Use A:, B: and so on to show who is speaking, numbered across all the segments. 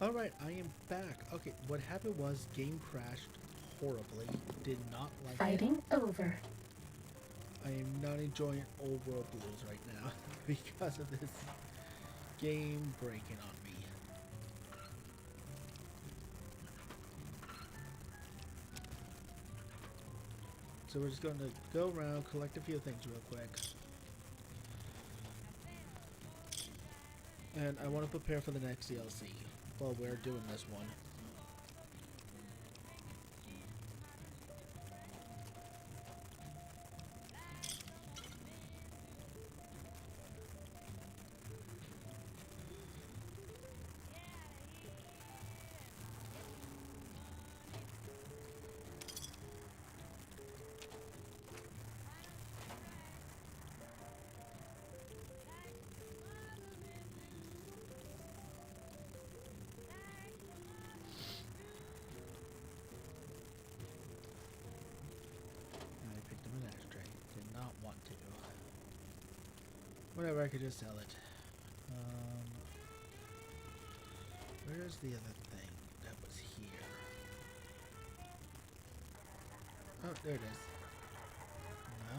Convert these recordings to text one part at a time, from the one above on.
A: Alright, I am back. Okay, what happened was game crashed horribly. Did not like it.
B: Fighting over.
A: I am not enjoying Old World Blues right now because of this game breaking on me. So we're just going to go around, collect a few things real quick. And I want to prepare for the next DLC while we're doing this one. I picked up an ashtray. Did not want to. Whatever, I could just sell it. Where's the other thing that was here? Oh, there it is. No.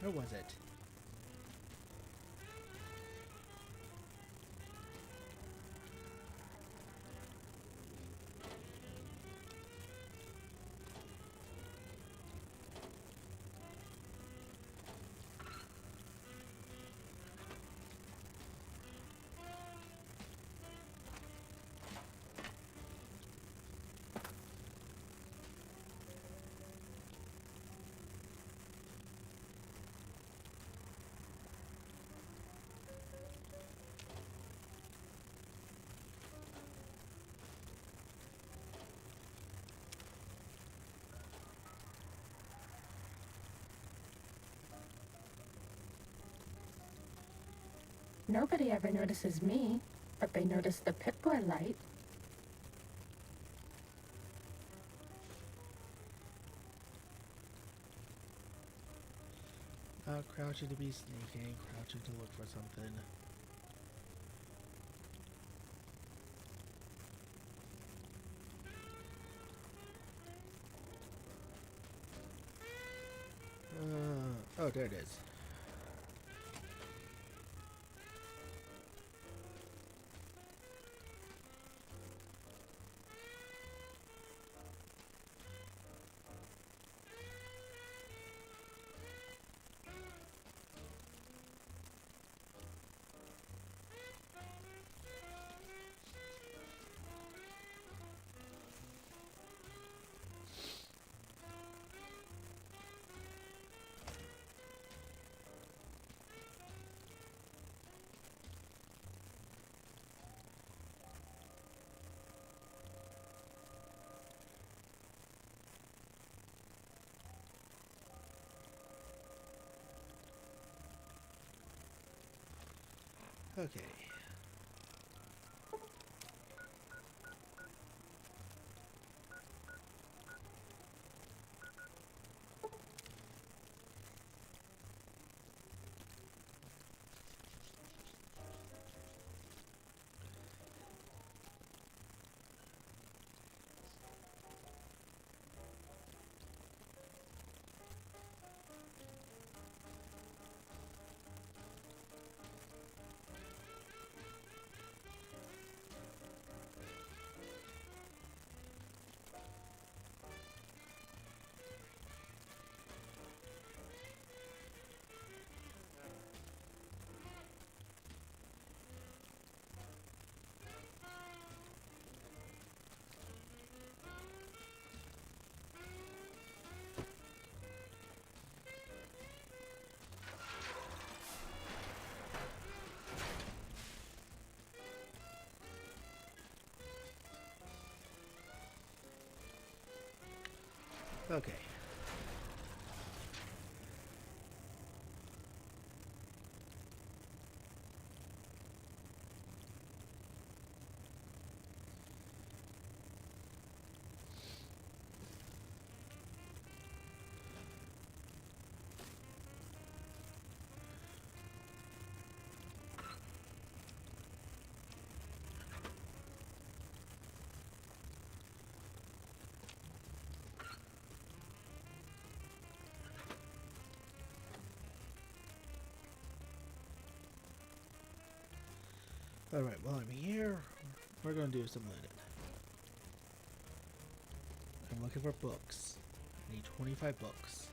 A: No. Where was it?
B: Nobody ever notices me, but they notice the Pip-Boy light.
A: Crouching to be sneaking, crouching to look for something. Oh, there it is. Okay. Okay. Alright, while I'm here, we're gonna do some looting. I'm looking for books. I need 25 books.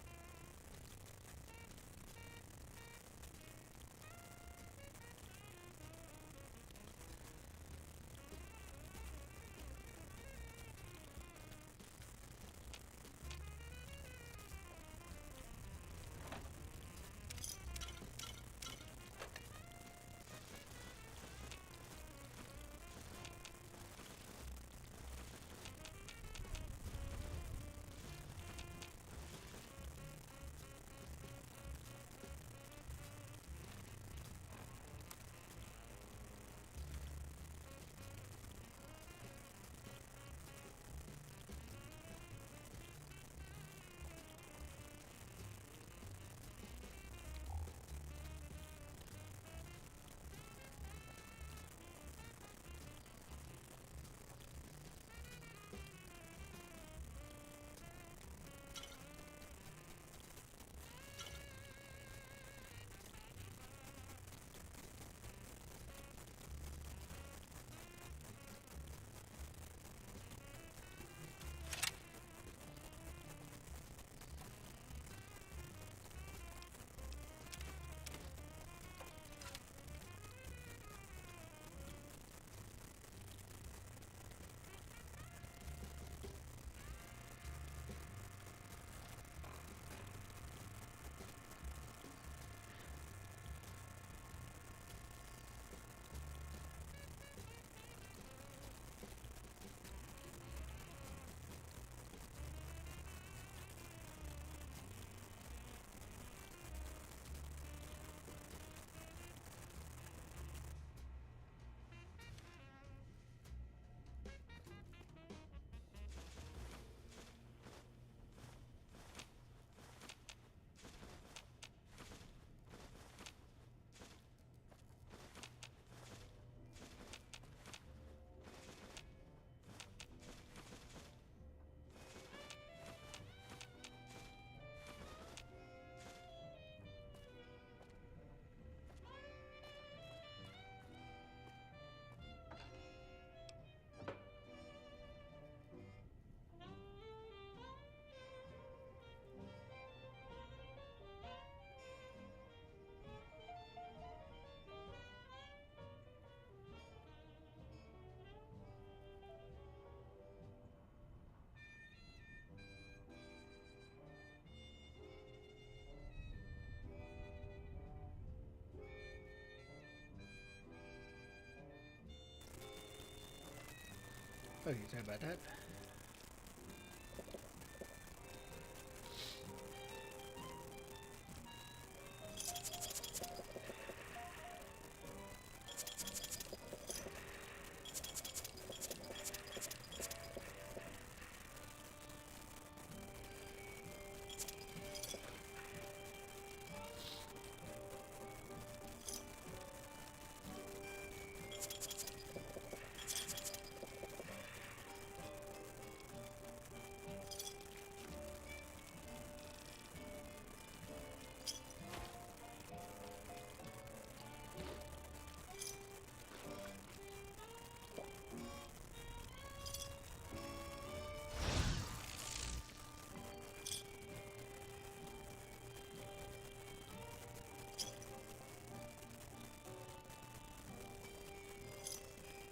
A: Okay, sorry about that.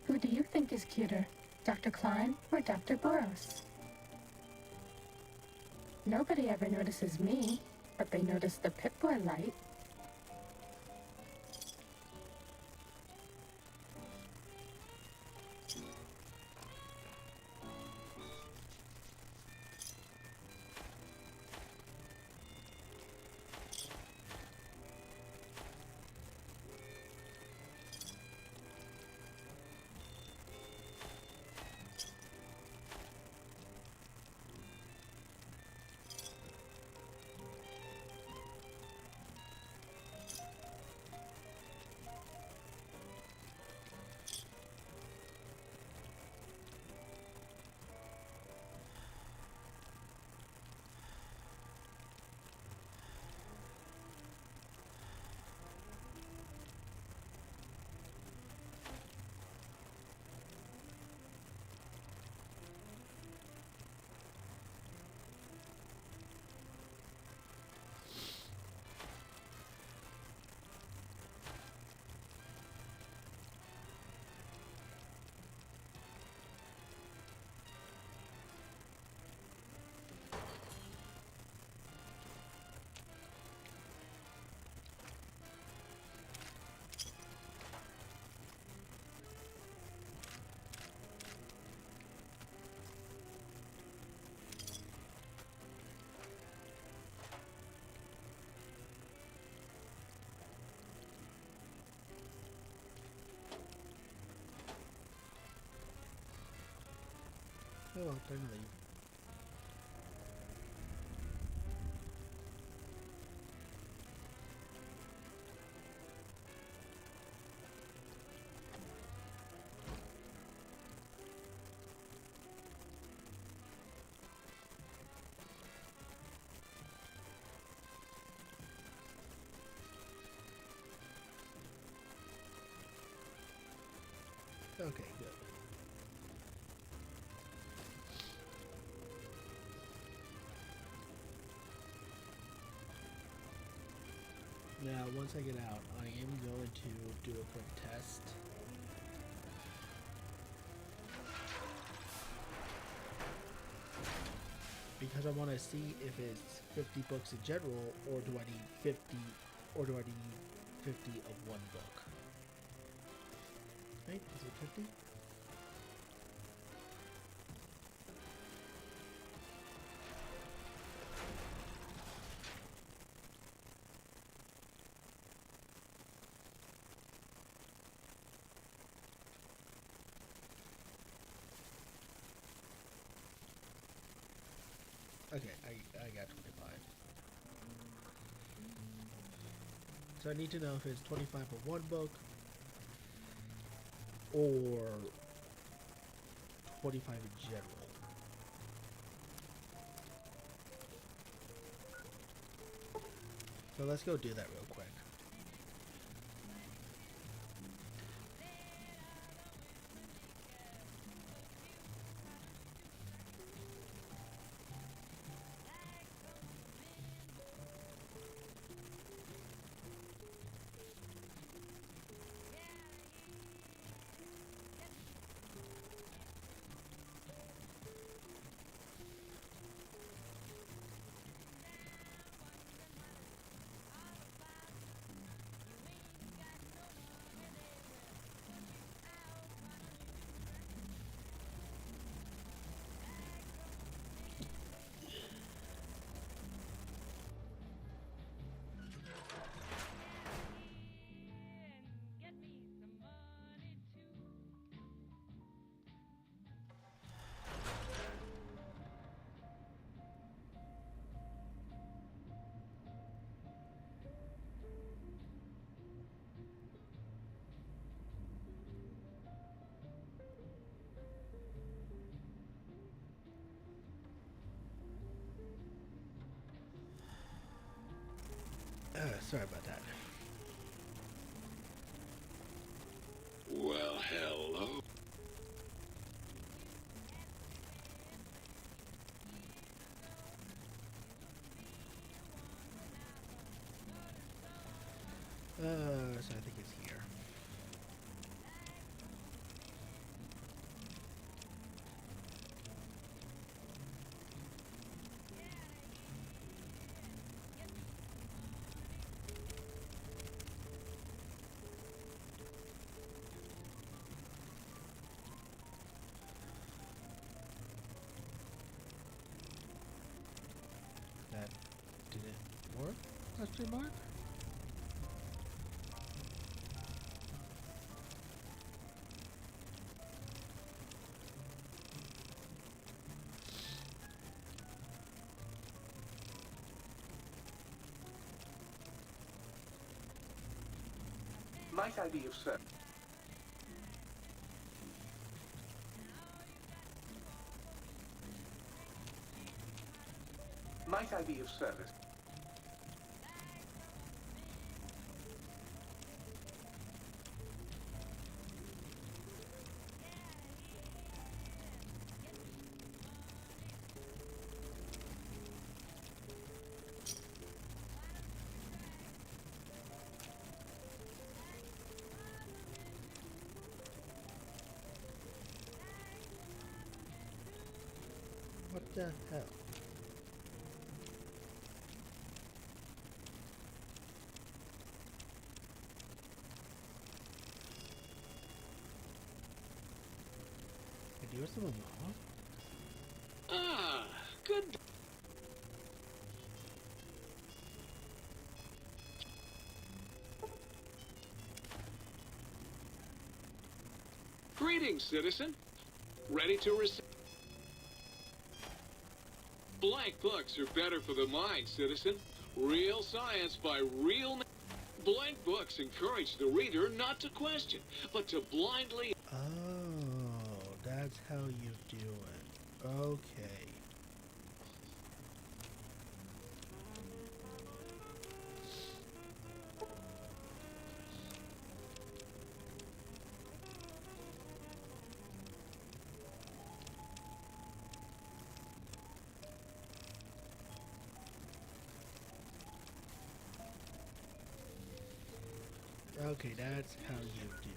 B: Who do you think is cuter, Dr. Klein or Dr. Boros? Nobody ever notices me, but they notice the Pip-Boy light.
A: Oh well, time to leave. Okay, good. Now, once I get out, I am going to do a quick test. Because I want to see if it's 50 books in general, or do I need 50, or do I need 50 of one book? Right? Is it 50? Okay, I got 25. So I need to know if it's 25 for one book or 25 in general. So let's go do that real quick. Sorry about that.
C: Well, hello.
A: So I think it's here. That didn't work? Question mark?
D: Might I be of service? Might I be of service?
A: What the hell? Did you do something wrong?
C: Ah, good. Greetings, citizen. Ready to receive. Blank books are better for the mind, citizen. Real science by real men. Blank books encourage the reader not to question, but to blindly.
A: Oh, that's how you do it. Okay. Okay, that's how you do it.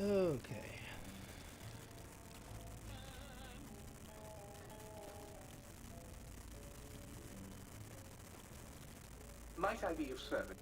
A: Okay.
D: Might I be of service?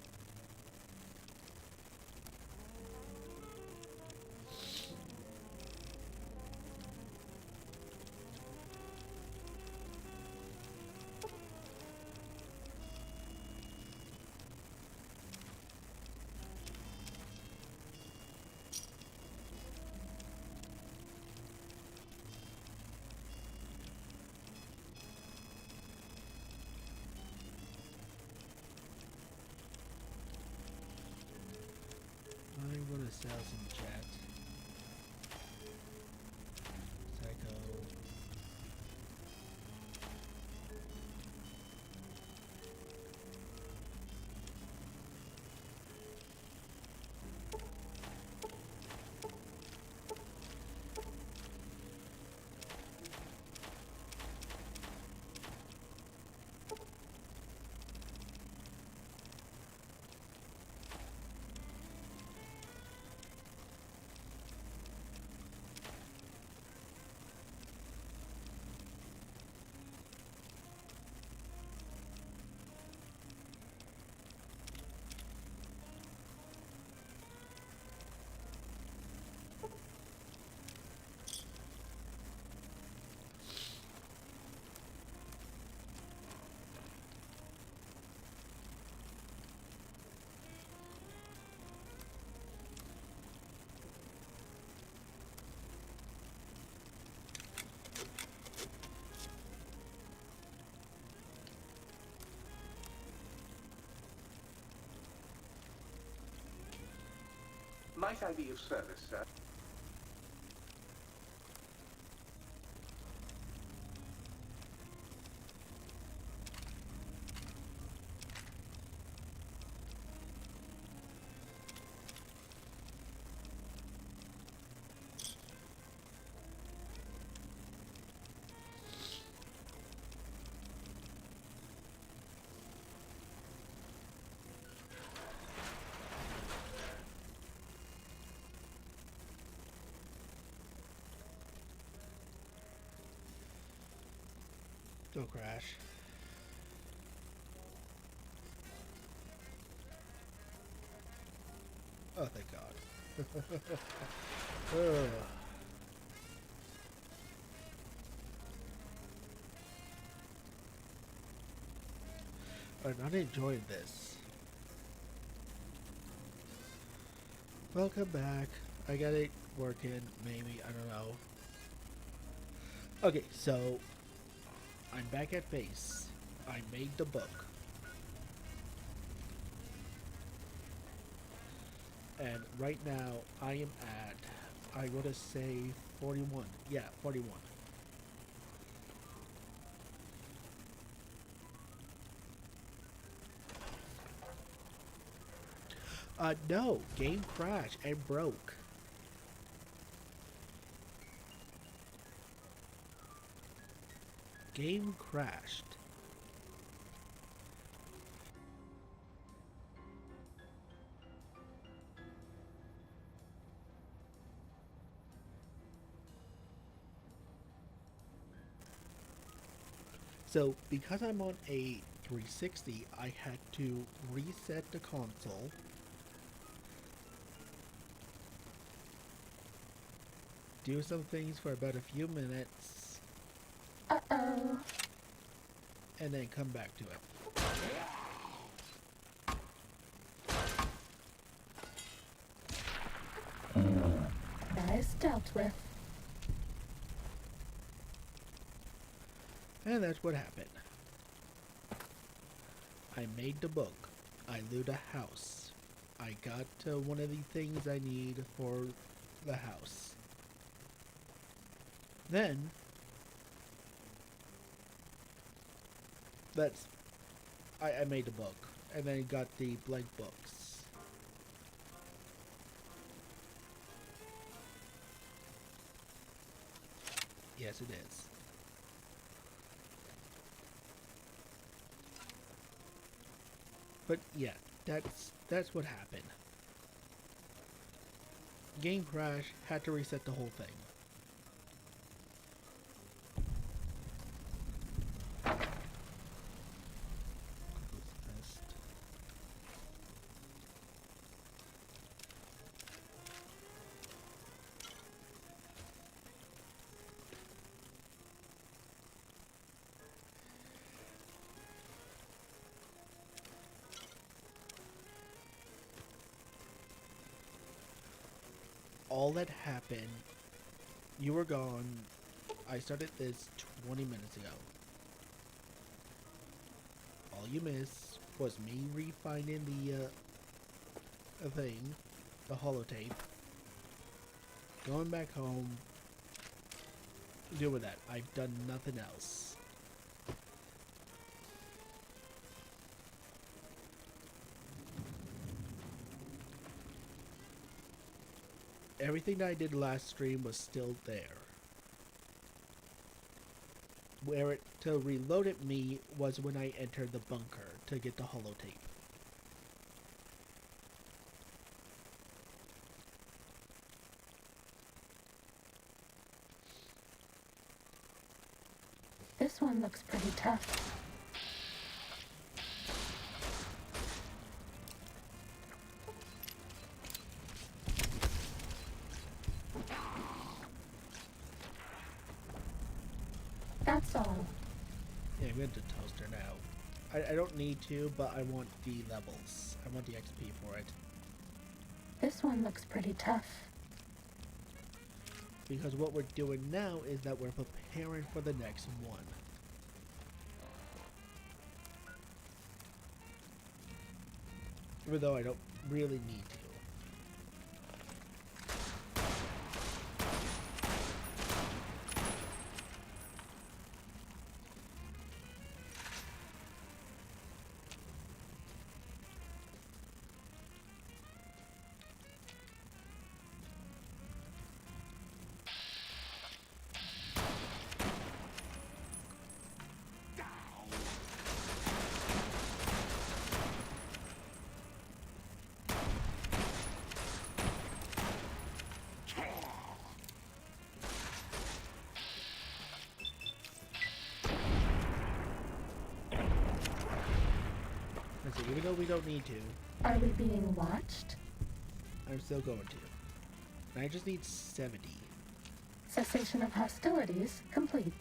A: I want to sell some jets. Psycho.
D: Might I be of service, sir?
A: Don't crash. Oh, thank God. Ugh. I'm not enjoying this. Welcome back. I got it working, maybe, I don't know. Okay, so I'm back at base. I made the book. And right now I am at, I want to say 41. Yeah, 41. No, game crashed and broke. Game crashed. So, because I'm on a 360, I had to reset the console. Do some things for about a few minutes,
B: Uh-oh.
A: and then come back to it.
B: dealt with.
A: And that's what happened. I made the book. I loot a house. I got one of the things I need for the house. Then, I made the book. And then got the blank books. Yes, it is. But yeah, that's what happened. Game crash, had to reset the whole thing. All that happened, you were gone. I started this 20 minutes ago. All you missed was me refinding the thing, the holotape, going back home, deal with that. I've done nothing else. Everything that I did last stream was still there. Where it to reload at me was when I entered the bunker to get the holotape.
B: This one looks pretty tough. That's all.
A: Yeah, I'm into toaster now. I don't need to, but I want the levels. I want the XP for it.
B: This one looks pretty tough.
A: Because what we're doing now is that we're preparing for the next one. Even though I don't really need to. So even though we don't need to,
B: Are we being watched?
A: I'm still going to. And I just need 70.
B: Cessation of hostilities complete.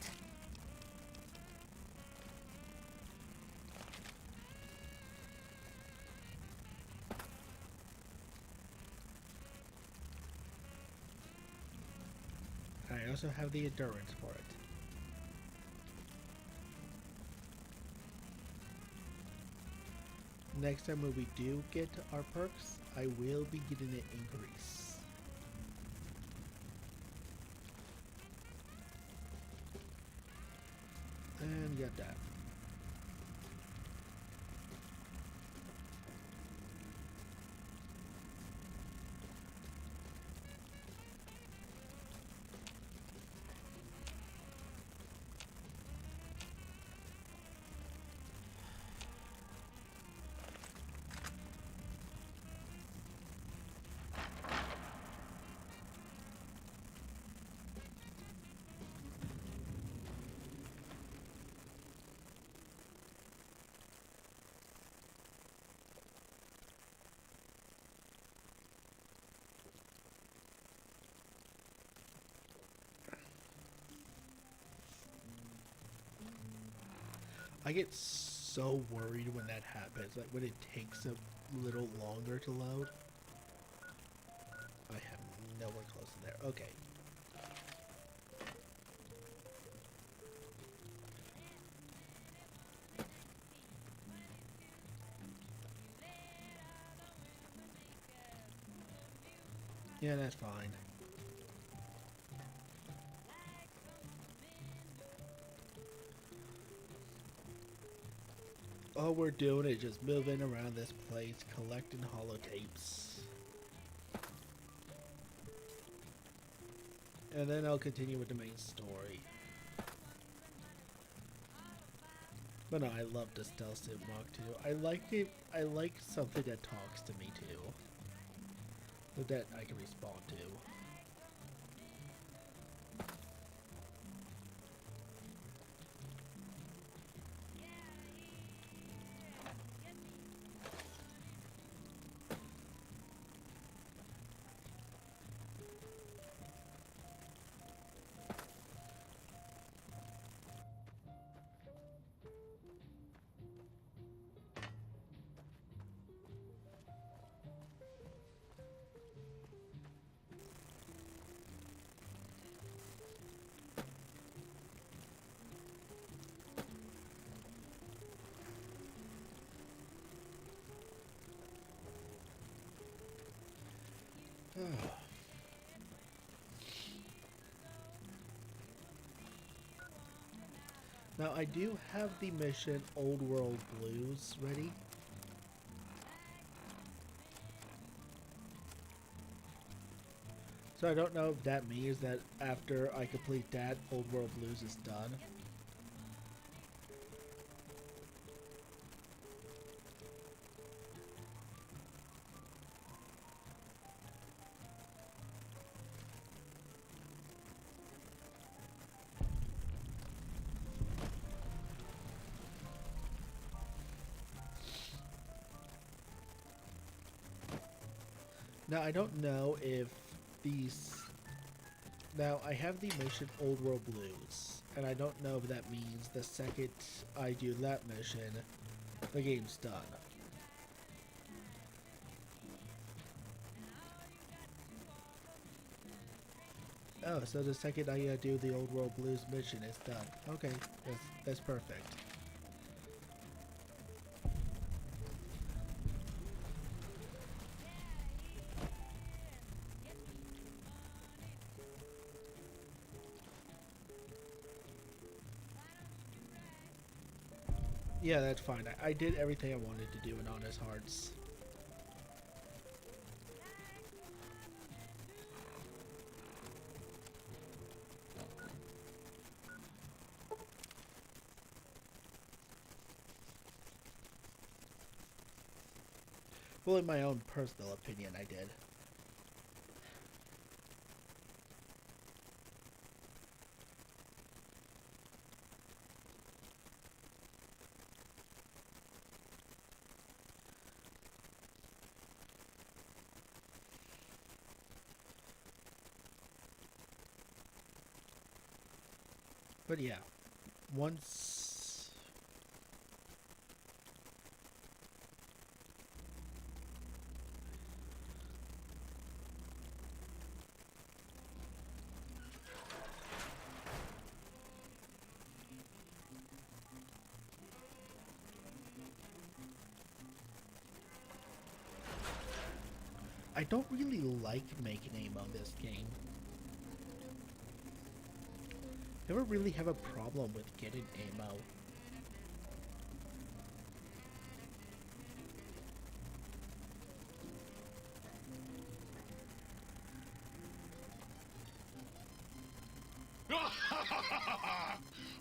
A: I also have the endurance for it. Next time when we do get our perks, I will be getting an increase. And got that. I get so worried when that happens, like when it takes a little longer to load. I have nowhere close to there. Okay. Yeah, that's fine. All we're doing is just moving around this place, collecting holotapes. And then I'll continue with the main story. But no, I love the stealth sim walk too. I like it. I like something that talks to me too. So that I can respond to. Now I do have the mission Old World Blues ready. So I don't know if that means that after I complete that, Old World Blues is done. Now, I don't know if these... Now, I have the mission Old World Blues, and I don't know if that means the second I do that mission, the game's done. Oh, so the second I do the Old World Blues mission, it's done. Okay, that's perfect. Yeah, that's fine. I did everything I wanted to do in Honest Hearts. Well, in my own personal opinion, I did. But yeah, once... I don't really like making aim on this game. Never really have a problem with getting ammo.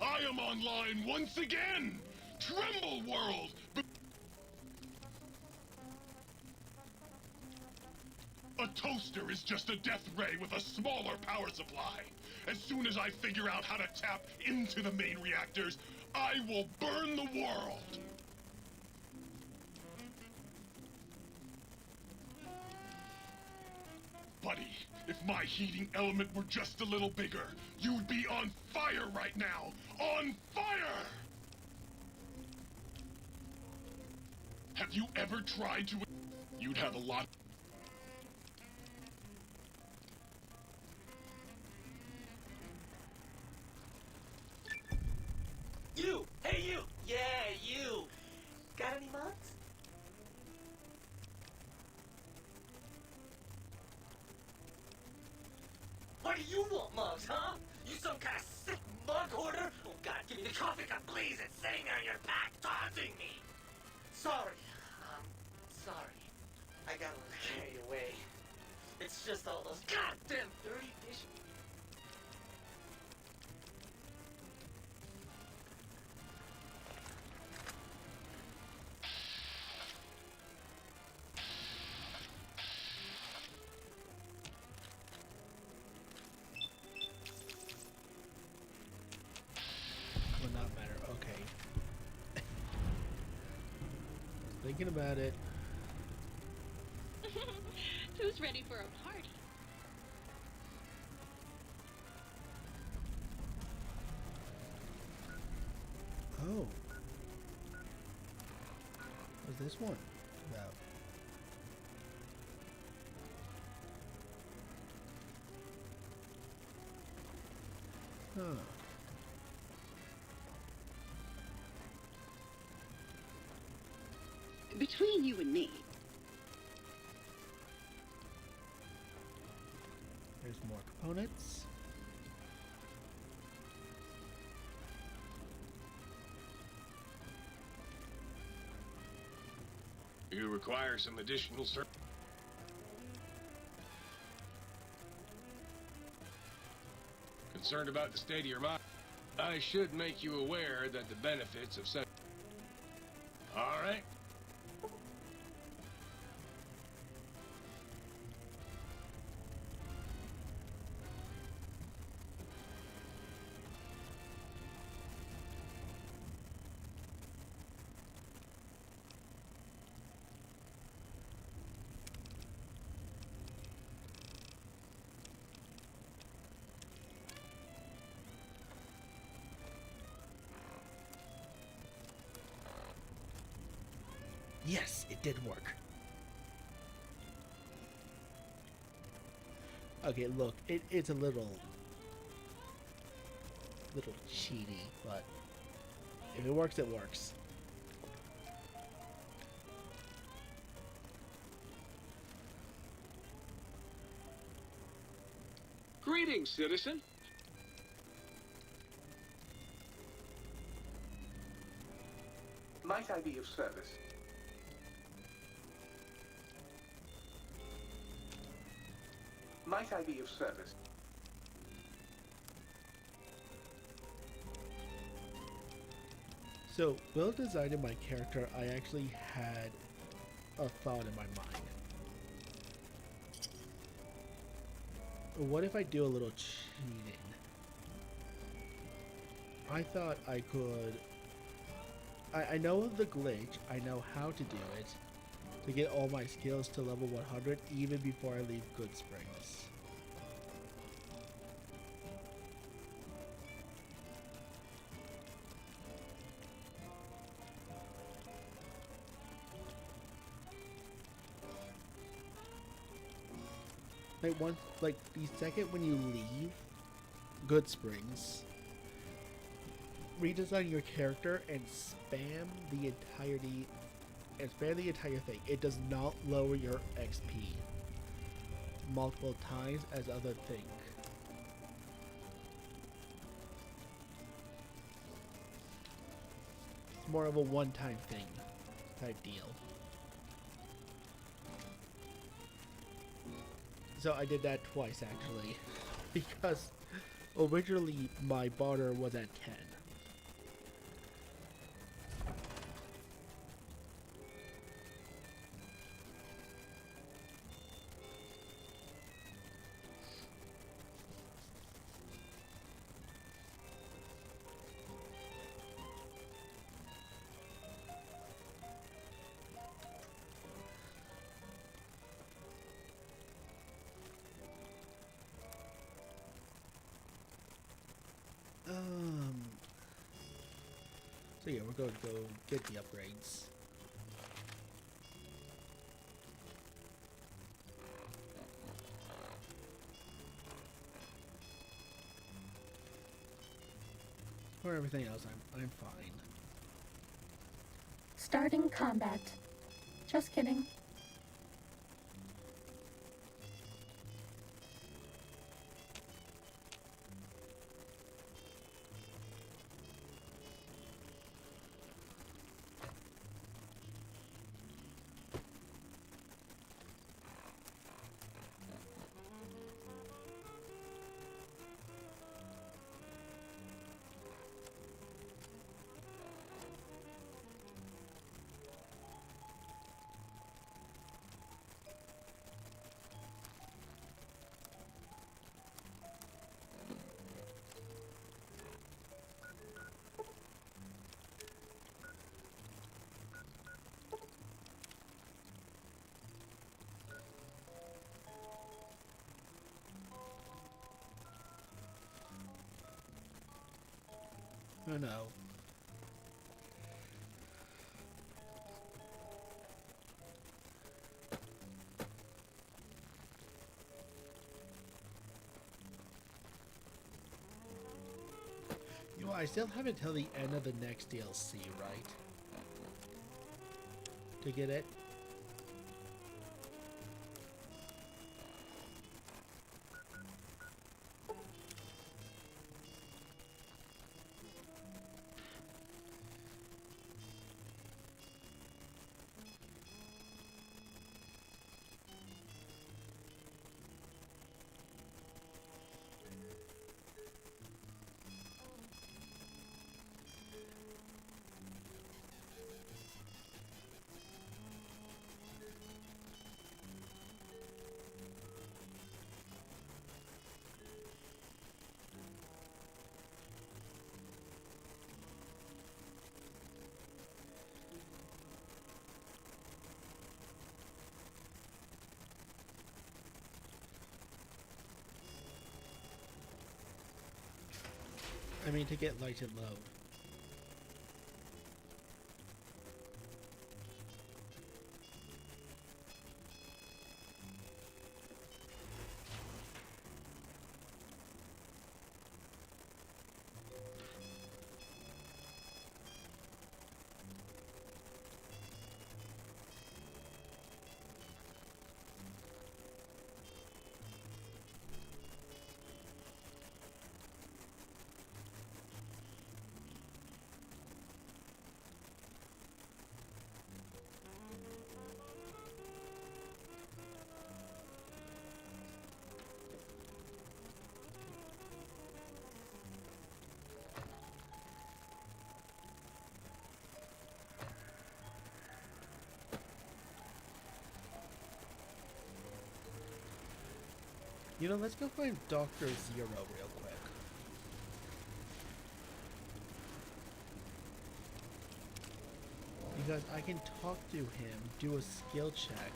E: I am online once again! Tremble World! A toaster is just a death ray with a smaller power supply. As soon as I figure out how to tap into the main reactors, I will burn the world! Buddy, if my heating element were just a little bigger, you'd be on fire right now! On fire! Have you ever tried to... You'd have a lot...
F: You! Hey, you! Yeah, you! Got any mods? What do you want, Mugs, huh? You some kind of sick mug hoarder? Oh, God, give me the coffee cup, please. It's sitting there in your pack, taunting me. Sorry. Sorry. I got a little carried away. It's just all those goddamn dirty dishes.
A: Will not matter. Okay. Thinking about it.
G: Who's ready for a party?
A: Oh. What's this one about? Huh.
G: Between you and me,
A: There's more components.
E: You require some additional Concerned about the state of your mind? I should make you aware that the benefits of such... All right.
A: Yes, it did work. Okay, look, it's a little cheaty, but if it works, it works.
C: Greetings, citizen.
D: Might I be of service? Might I be of service?
A: So, while designing my character, I actually had a thought in my mind. What if I do a little cheating? I thought I could... I know of the glitch, I know how to do it, to get all my skills to level 100 even before I leave Goodsprings. Like the second when you leave Goodsprings, redesign your character and spam the entire thing. It does not lower your XP multiple times as others think. It's more of a one-time thing type deal. So I did that twice actually, because originally my barter was at 10. So yeah, we're going to go get the upgrades. For everything else, I'm fine.
B: Starting combat. Just kidding.
A: Oh no. You know, I still have until the end of the next DLC, right? To get it? I mean, to get light and load. You know, let's go find Dr. Zero real quick. Because I can talk to him, do a skill check,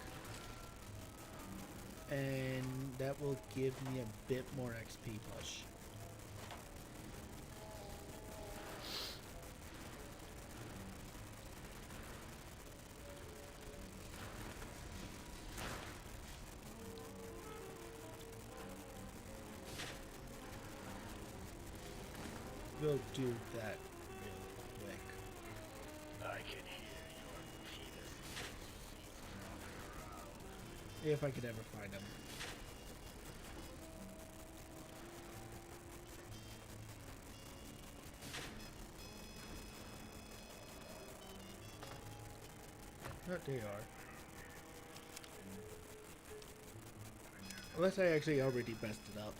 A: and that will give me a bit more XP push. We'll do that real quick.
F: I can hear your penis.
A: If I could ever find him. Oh, they are. Unless I actually already messed it up.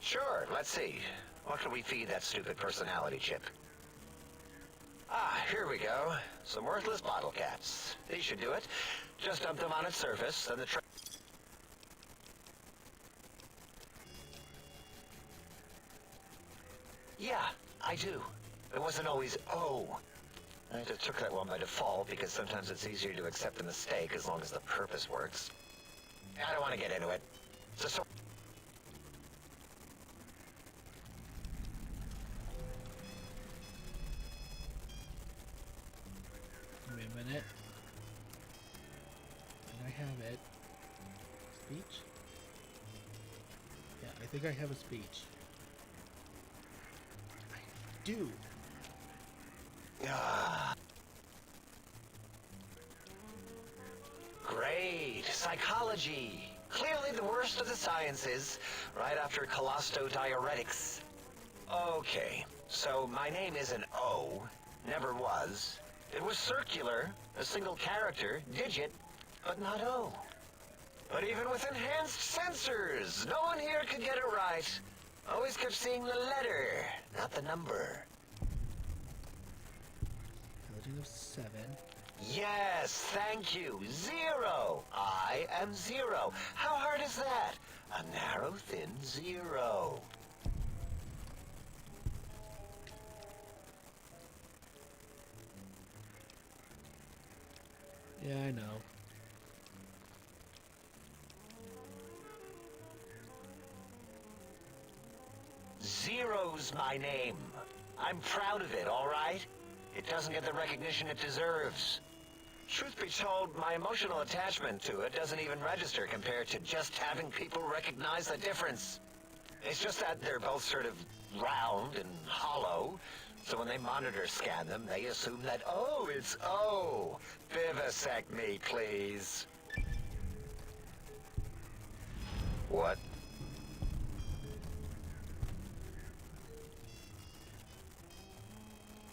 H: Sure, let's see. What can we feed that stupid personality chip? Ah, here we go. Some worthless bottle caps. These should do it. Just dump them on its surface, and the Yeah, I do. It wasn't always oh. I just took that one by default because sometimes it's easier to accept the mistake as long as the purpose works. I don't want to get into it. It's a sort.
A: Give me a minute. And I have it. Speech? Yeah, I think I have a speech. I do.
H: Great. Psychology. Clearly the worst of the sciences, right after collostodiuretics. Okay, so my name isn't O. Never was. It was circular, a single character, digit, but not O. But even with enhanced sensors, no one here could get it right. Always kept seeing the letter, not the number.
A: Legend of 7.
H: Yes, thank you. 0. I am 0. How hard is that? A narrow, thin 0.
A: Yeah, I know.
H: Zero's my name. I'm proud of it, all right? It doesn't get the recognition it deserves. Truth be told, my emotional attachment to it doesn't even register compared to just having people recognize the difference. It's just that they're both sort of round and hollow, so when they monitor scan them, they assume that, oh, it's O. Vivisect me, please. What?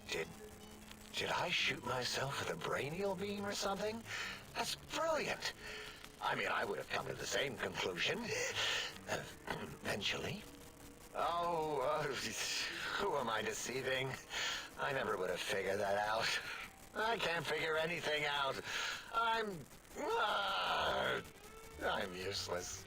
H: Did I shoot myself with a brainial beam or something? That's brilliant. I mean, I would have come to the same conclusion. Eventually. Oh, who am I deceiving? I never would have figured that out. I can't figure anything out. I'm useless.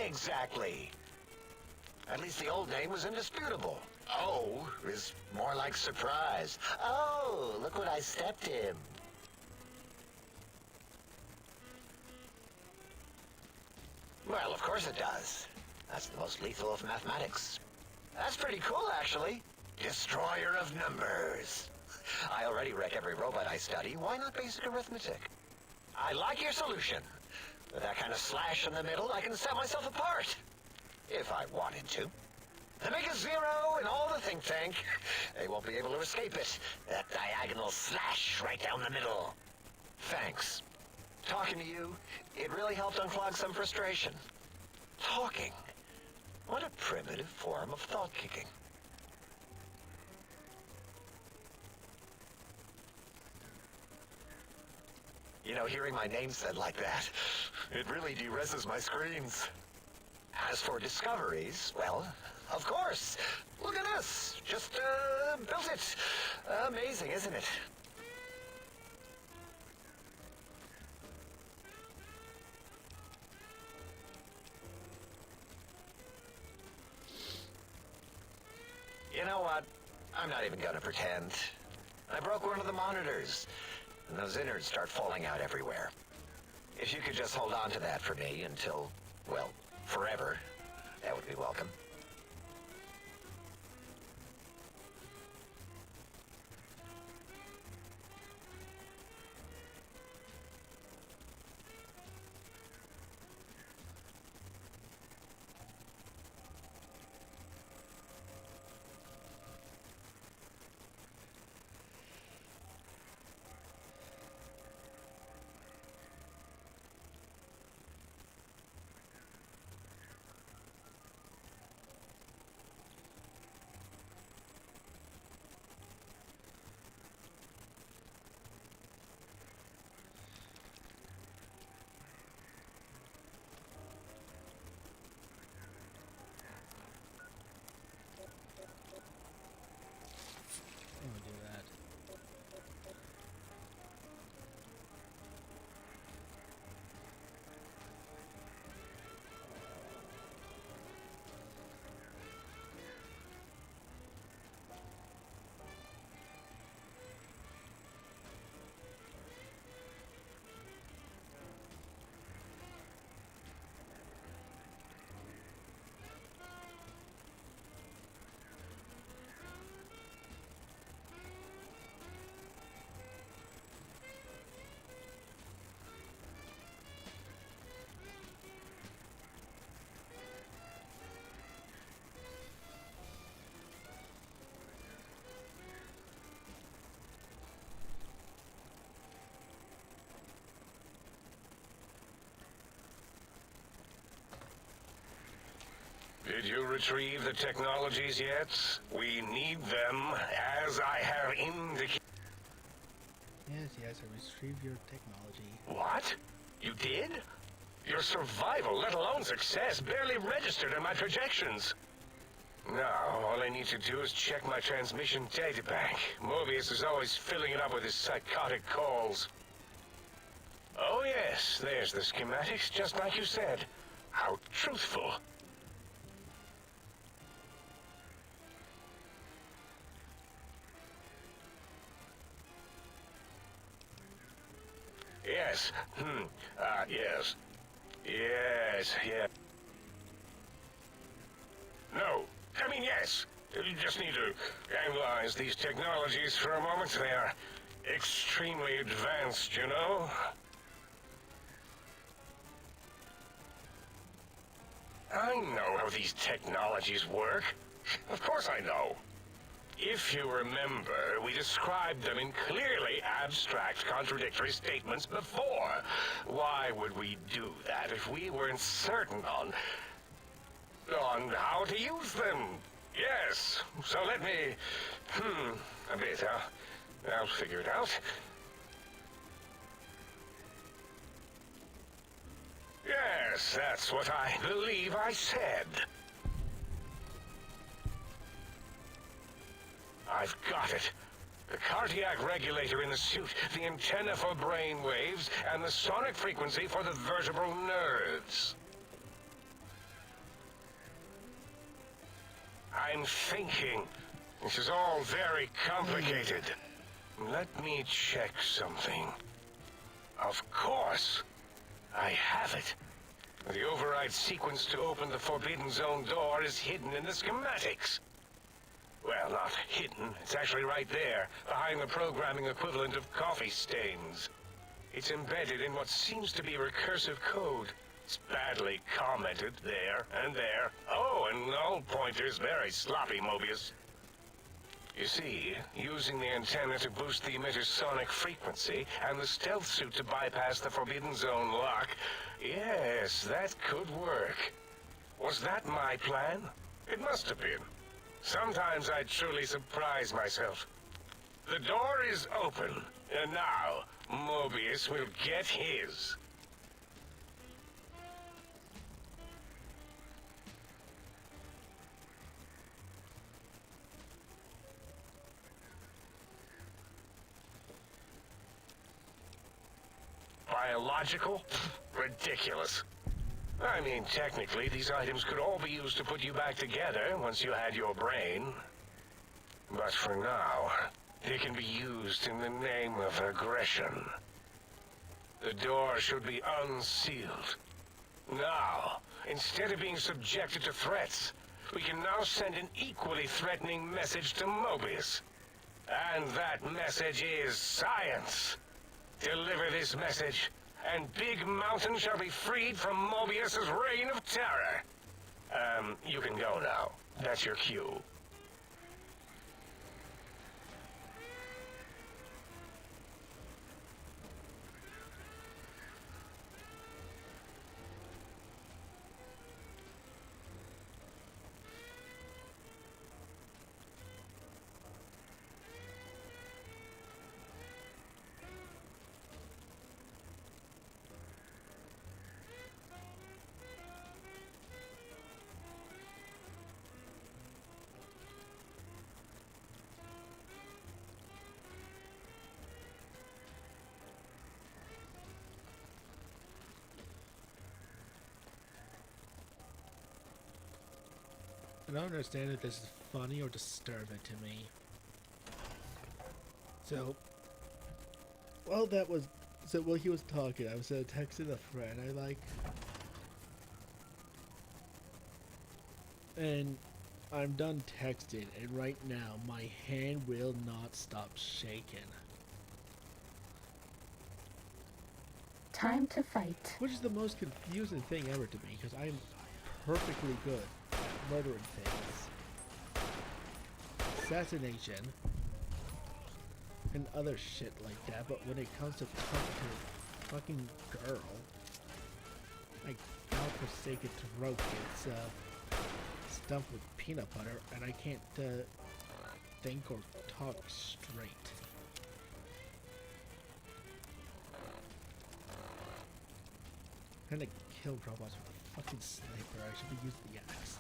H: Exactly. At least the old name was indisputable. O is more like surprise. Oh, look what I stepped in. Well, of course it does. That's the most lethal of mathematics. That's pretty cool, actually. Destroyer of numbers. I already wreck every robot I study. Why not basic arithmetic? I like your solution. With that kind of slash in the middle, I can set myself apart. If I wanted to. The biggest zero in all the think tank. They won't be able to escape it. That diagonal slash right down the middle. Thanks. Talking to you, it really helped unclog some frustration. Talking. What a primitive form of thought kicking. You know, hearing my name said like that, it really de-reses my screens. As for discoveries, well, of course. Look at us. Just, built it. Amazing, isn't it? You know what? I'm not even gonna pretend. I broke one of the monitors, and those innards start falling out everywhere. If you could just hold on to that for me until, well, forever, that would be welcome.
A: I'm gonna do that.
I: Did you retrieve the technologies yet? We need them, as I have indicated.
A: Yes, I retrieved your technology.
I: What? You did? Your survival, let alone success, barely registered in my projections. Now, all I need to do is check my transmission databank. Mobius is always filling it up with his psychotic calls. Oh yes, there's the schematics, just like you said. How truthful. Yes. Yes. Yes, yeah. No. I mean, yes. You just need to analyze these technologies for a moment. They are extremely advanced, you know? I know how these technologies work. Of course I know. If you remember, we described them in clearly abstract, contradictory statements before. Why would we do that if we weren't certain on how to use them? Yes, so let me... a bit, huh? I'll figure it out. Yes, that's what I believe I said. I've got it. The cardiac regulator in the suit, the antenna for brain waves, and the sonic frequency for the vertebral nerves. I'm thinking. This is all very complicated. Let me check something. Of course. I have it. The override sequence to open the Forbidden Zone door is hidden in the schematics. Well, not hidden. It's actually right there, behind the programming equivalent of coffee stains. It's embedded in what seems to be recursive code. It's badly commented there and there. Oh, and null pointers very sloppy, Mobius. You see, using the antenna to boost the emitter's sonic frequency, and the stealth suit to bypass the Forbidden Zone lock, yes, that could work. Was that my plan? It must have been. Sometimes I truly surprise myself. The door is open, and now Mobius will get his. Biological? Ridiculous. I mean, technically, these items could all be used to put you back together once you had your brain. But for now, they can be used in the name of aggression. The door should be unsealed. Now, instead of being subjected to threats, we can now send an equally threatening message to Mobius. And that message is science. Deliver this message, and Big Mountain shall be freed from Mobius's reign of terror. You can go now. That's your cue.
A: I don't understand if this is funny or disturbing to me. So, while he was talking, I was texting a friend and I'm done texting, and right now my hand will not stop shaking.
B: Time to fight.
A: Which is the most confusing thing ever to me, because I'm perfectly good at murdering things, assassination, and other shit like that, but when it comes to talking to a fucking girl, my godforsaken throat gets stuffed with peanut butter, and I can't think or talk straight. I'm trying to kill robots with a fucking sniper. I should be using the axe.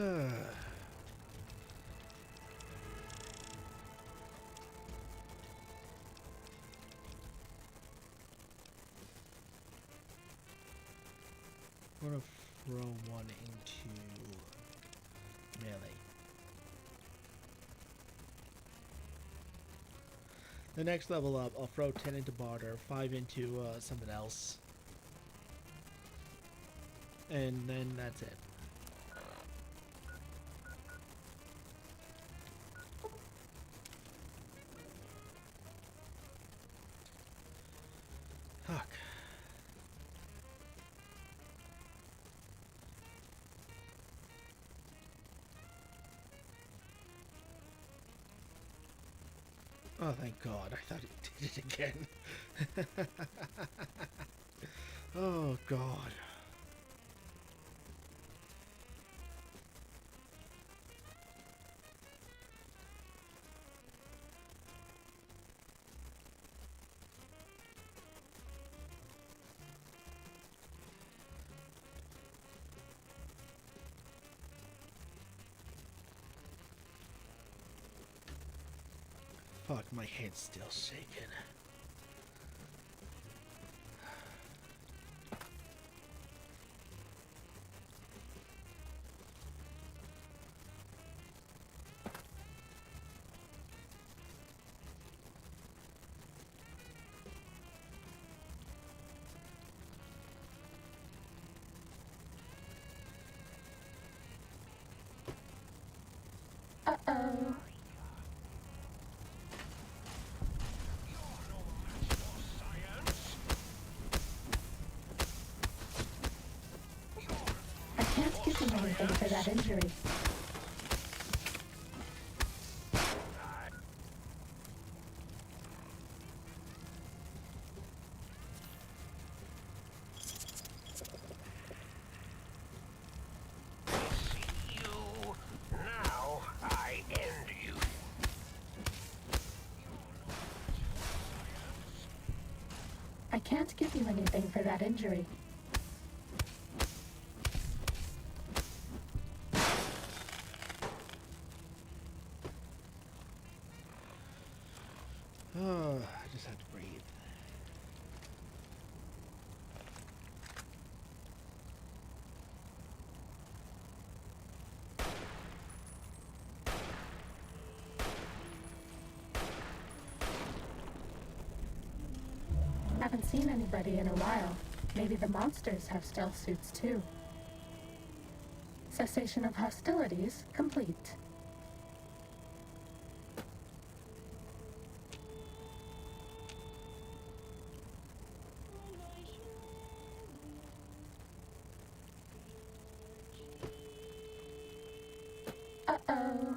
A: I'm gonna throw one into melee. The next level up, I'll throw 10 into barter, 5 into something else. And then that's it. Fuck. Oh, thank God. I thought it did it again. Oh, God. Fuck, my head's still shaking.
B: Uh-oh. I can't give you anything for that injury.
I: Now I end you.
B: I can't give you anything for that injury.
A: Oh, I just have to breathe.
B: Haven't seen anybody in a while. Maybe the monsters have stealth suits too. Cessation of hostilities complete. Uh-oh.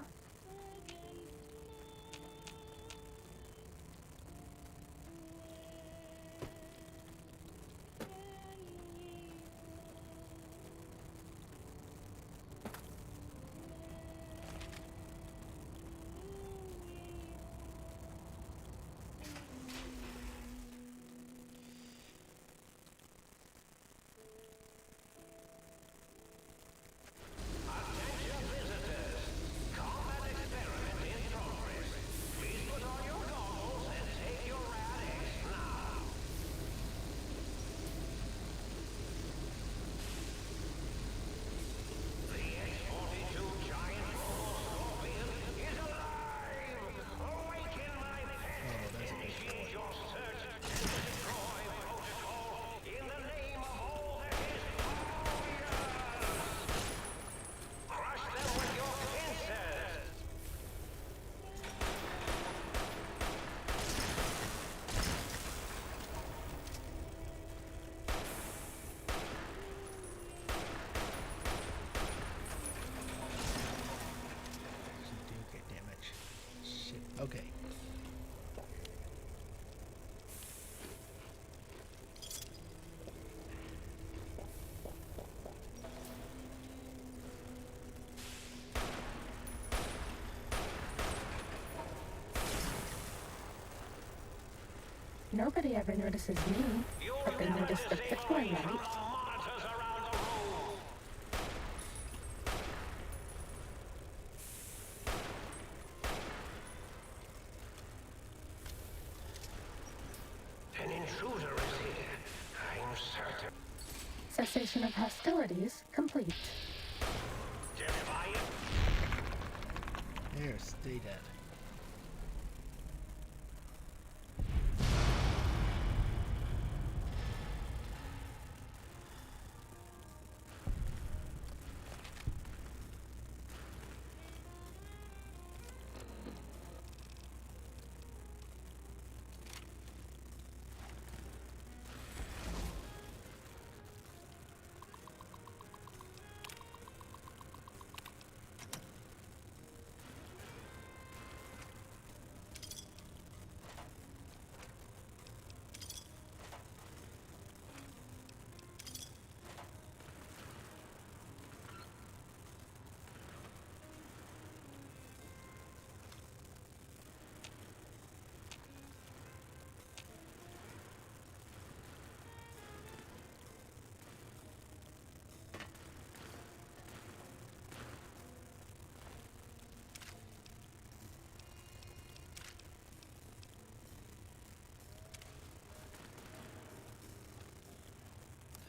A: Do get damage. Shit. Okay.
B: Nobody ever notices me, but they notice the Bitcoin light.
I: Monitors around the room.
B: Cessation of hostilities complete.
A: There, stay dead.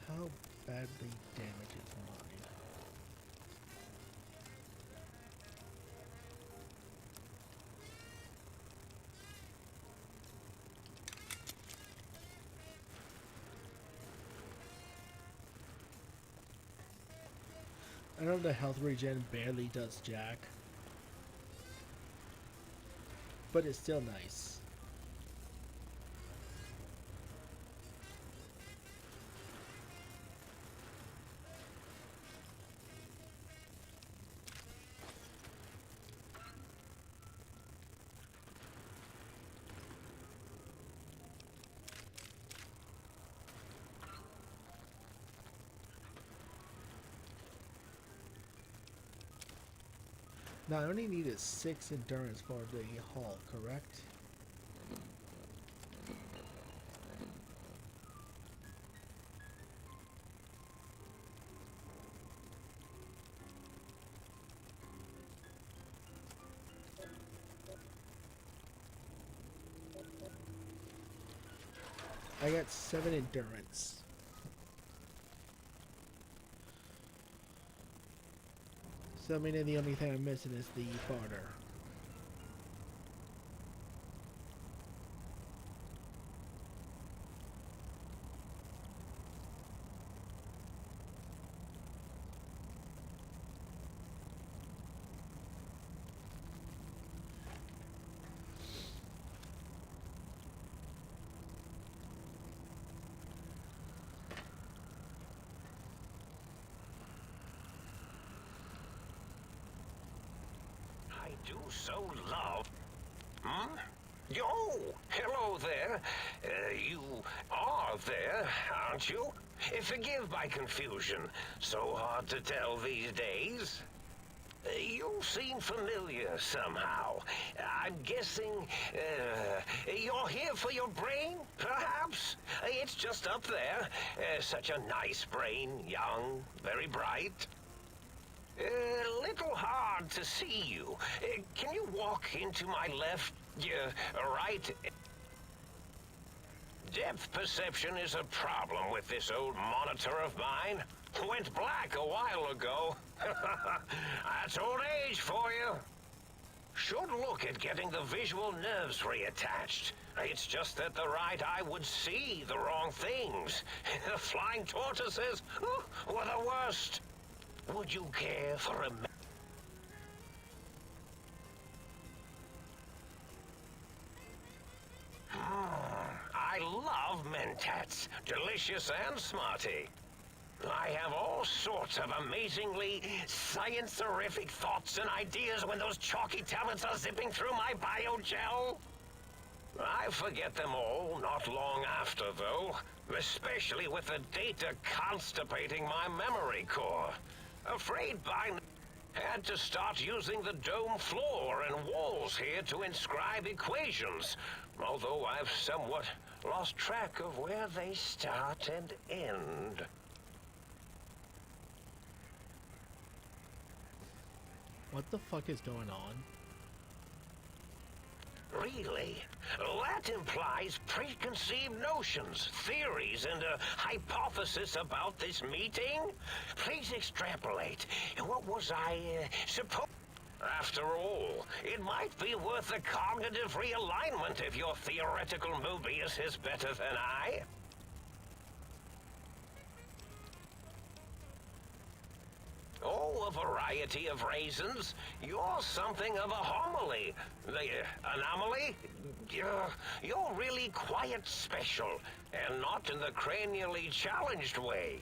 A: How badly damaged is mine? I know the health regen barely does jack, but it's still nice. Now I only needed 6 endurance for the haul, correct? I got 7 endurance. So I mean, the only thing I'm missing is the barter.
H: Do so love. Hmm? Yo, hello there. You are there, aren't you? Forgive my confusion. So hard to tell these days. You seem familiar somehow. I'm guessing, you're here for your brain, perhaps? It's just up there. Such a nice brain, young, very bright. Little hard to see you. Can you walk into my left, right? Depth perception is a problem with this old monitor of mine. Went black a while ago. That's old age for you. Should look at getting the visual nerves reattached. It's just that the right eye would see the wrong things. The flying tortoises were the worst. Would you care for a... I love mentats. Delicious and smarty. I have all sorts of amazingly science-terrific thoughts and ideas when those chalky tablets are zipping through my biogel. I forget them all not long after, though. Especially with the data constipating my memory core. Afraid by now had to start using the dome floor and walls here to inscribe equations, although I've somewhat lost track of where they start and end.
A: What the fuck is going on?
I: Really? That implies preconceived notions, theories, and a hypothesis about this meeting? Please extrapolate. What was I supposed... After all, it might be worth a cognitive realignment if your theoretical Mobius is better than I. Oh, a variety of raisins. You're something of a homily. Anomaly? You're really quite special, and not in the cranially challenged way.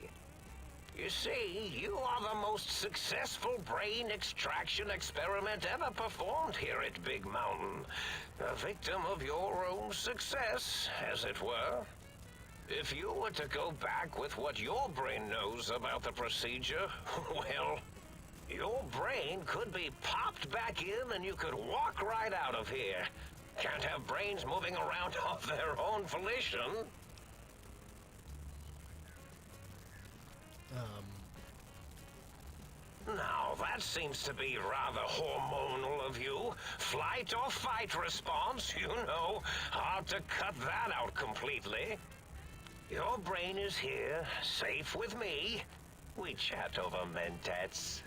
I: You see, you are the most successful brain extraction experiment ever performed here at Big Mountain. A victim of your own success, as it were. If you were to go back with what your brain knows about the procedure, well, your brain could be popped back in and you could walk right out of here. Can't have brains moving around of their own volition. Now, that seems to be rather hormonal of you. Flight or fight response, you know. Hard to cut that out completely. Your brain is here, safe with me. We chat over mentats.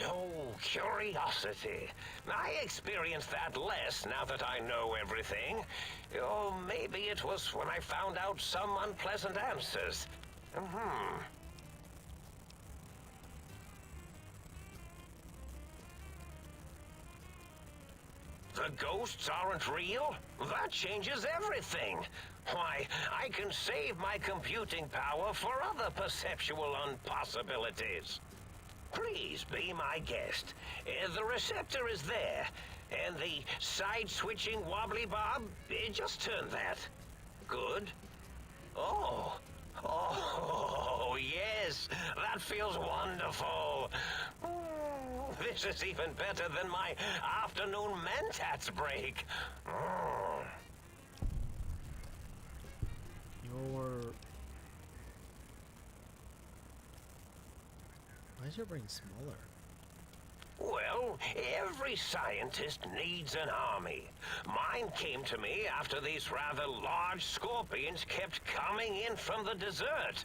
I: Oh, curiosity. I experience that less now that I know everything. Oh, maybe it was when I found out some unpleasant answers. The ghosts aren't real? That changes everything. Why, I can save my computing power for other perceptual impossibilities. Please be my guest. The receptor is there, and the side-switching wobbly bob, just turn that. Good. Oh, yes, that feels wonderful. This is even better than my afternoon mentats break.
A: Why is your brain smaller?
I: Well, every scientist needs an army. Mine came to me after these rather large scorpions kept coming in from the desert,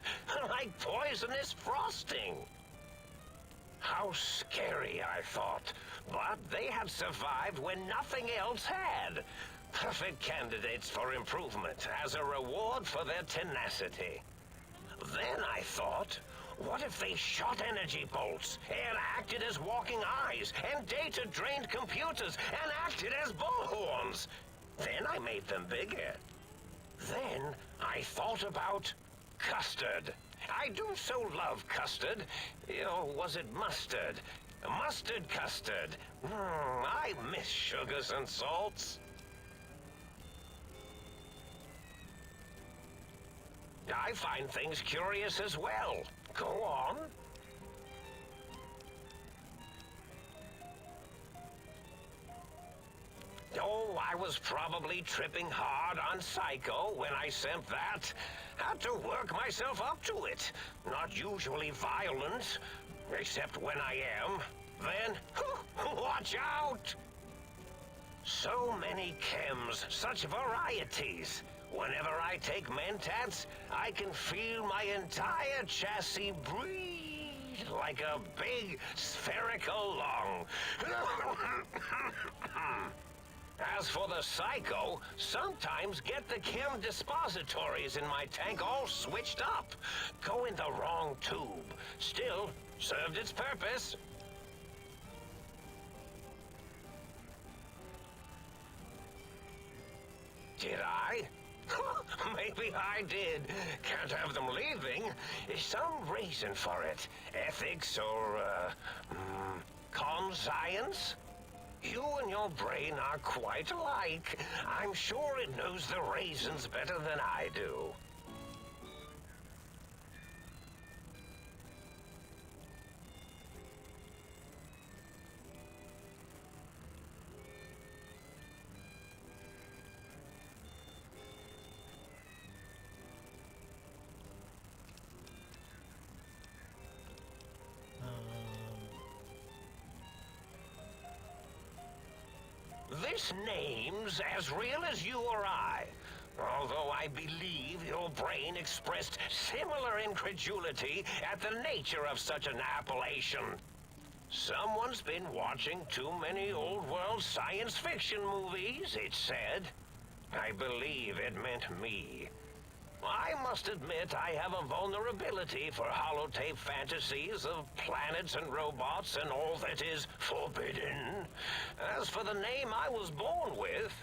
I: like poisonous frosting. How scary, I thought. But they had survived when nothing else had. Perfect candidates for improvement as a reward for their tenacity. Then I thought, what if they shot energy bolts and acted as walking eyes and data-drained computers and acted as bullhorns? Then I made them bigger. Then I thought about custard. I do so love custard. Or was it mustard? Mustard custard. I miss sugars and salts. I find things curious as well. Go on. Oh, I was probably tripping hard on Psycho when I sent that. Had to work myself up to it. Not usually violent, except when I am. Then, watch out! So many chems, such varieties. Whenever I take mentats, I can feel my entire chassis breathe like a big spherical lung. As for the Psycho, sometimes get the chem dispositories in my tank all switched up. Go in the wrong tube. Still, served its purpose. Did I? Maybe I did. Can't have them leaving. Some reason for it. Ethics or, conscience? You and your brain are quite alike. I'm sure it knows the raisins better than I do. This name's as real as you or I. Although I believe your brain expressed similar incredulity at the nature of such an appellation. Someone's been watching too many old-world science fiction movies, it said. I believe it meant me. I must admit I have a vulnerability for holotape fantasies of planets and robots and all that is forbidden. As for the name I was born with,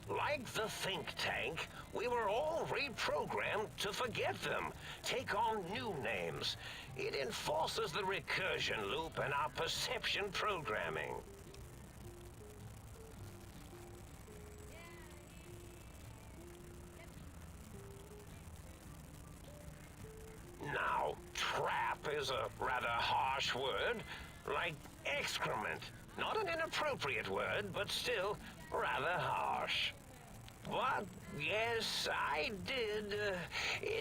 I: like the think tank, we were all reprogrammed to forget them, take on new names. It enforces the recursion loop in our perception programming. Now, trap is a rather harsh word, like excrement. Not an inappropriate word, but still rather harsh. But, yes, I did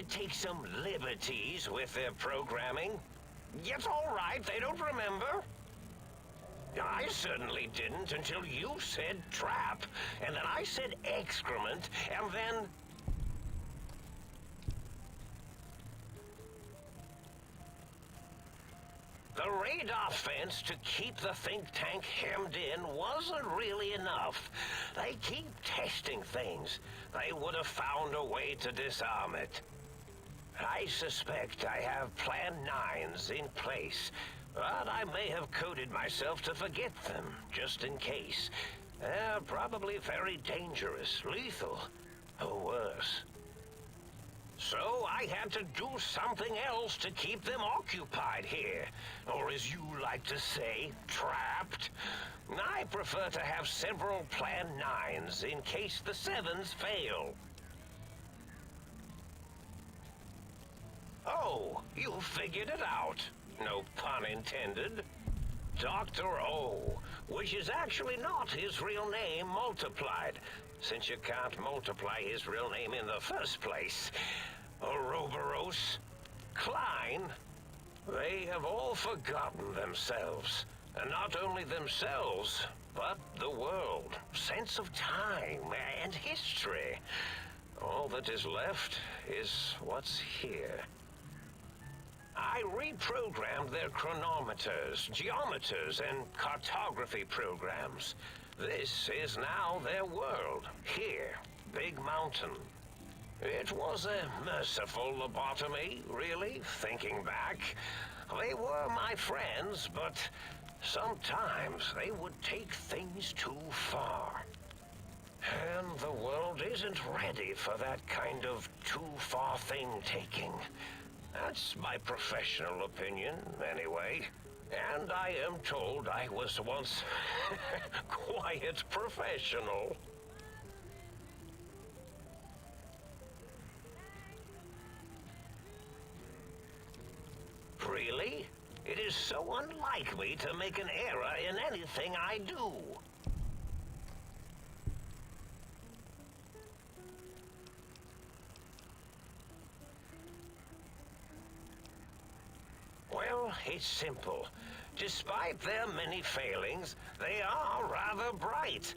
I: take some liberties with their programming. It's all right, they don't remember. I certainly didn't until you said trap, and then I said excrement, and then... The radar fence to keep the think tank hemmed in wasn't really enough. They keep testing things. They would have found a way to disarm it. I suspect I have Plan 9s in place, but I may have coded myself to forget them, just in case. They're probably very dangerous, lethal, or worse. So I had to do something else to keep them occupied here. Or as you like to say, trapped. I prefer to have several Plan 9s in case the 7s fail. Oh, you figured it out. No pun intended. Dr. O, which is actually not his real name multiplied, since you can't multiply his real name in the first place. Ouroboros, Klein, they have all forgotten themselves. And not only themselves, but the world, sense of time, and history. All that is left is what's here. I reprogrammed their chronometers, geometers, and cartography programs. This is now their world, here, Big Mountain. It was a merciful lobotomy, really, thinking back. They were my friends, but sometimes they would take things too far. And the world isn't ready for that kind of too-far thing-taking. That's my professional opinion, anyway. And I am told I was once quite professional. Really? It is so unlike me to make an error in anything I do. Well, it's simple. Despite their many failings, they are rather bright.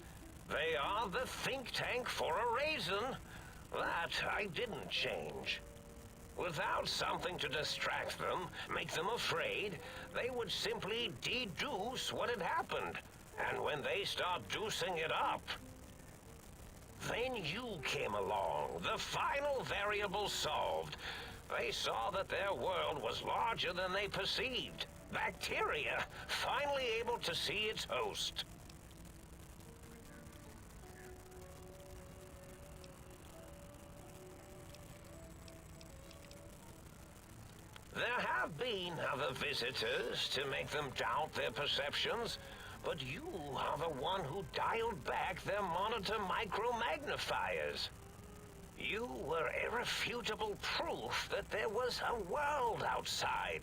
I: They are the think tank for a reason. That I didn't change. Without something to distract them, make them afraid, they would simply deduce what had happened. And when they start deucing it up, then you came along, the final variable solved. They saw that their world was larger than they perceived. Bacteria, finally able to see its host. There have been other visitors to make them doubt their perceptions, but you are the one who dialed back their monitor micromagnifiers. You were irrefutable proof that there was a world outside.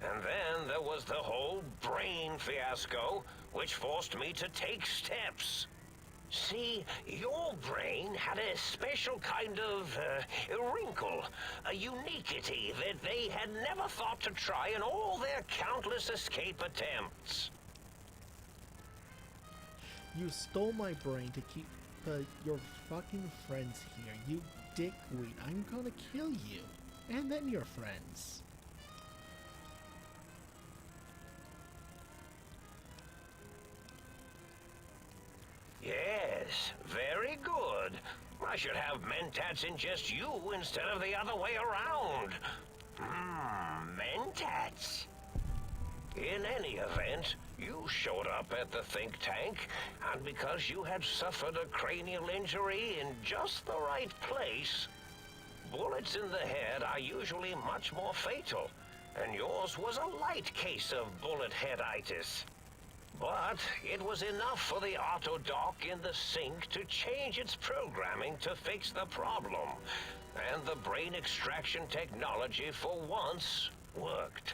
I: And then there was the whole brain fiasco, which forced me to take steps. See, your brain had a special kind of wrinkle, a uniquity that they had never thought to try in all their countless escape attempts.
A: You stole my brain to keep your fucking friends here. You dickweed. I'm gonna kill you. And then your friends.
I: Yes, very good. I should have Mentats ingest you instead of the other way around. Mentats. In any event, you showed up at the think tank, and because you had suffered a cranial injury in just the right place, bullets in the head are usually much more fatal, and yours was a light case of bullet headitis. But it was enough for the autodoc in the sink to change its programming to fix the problem, and the brain extraction technology for once worked.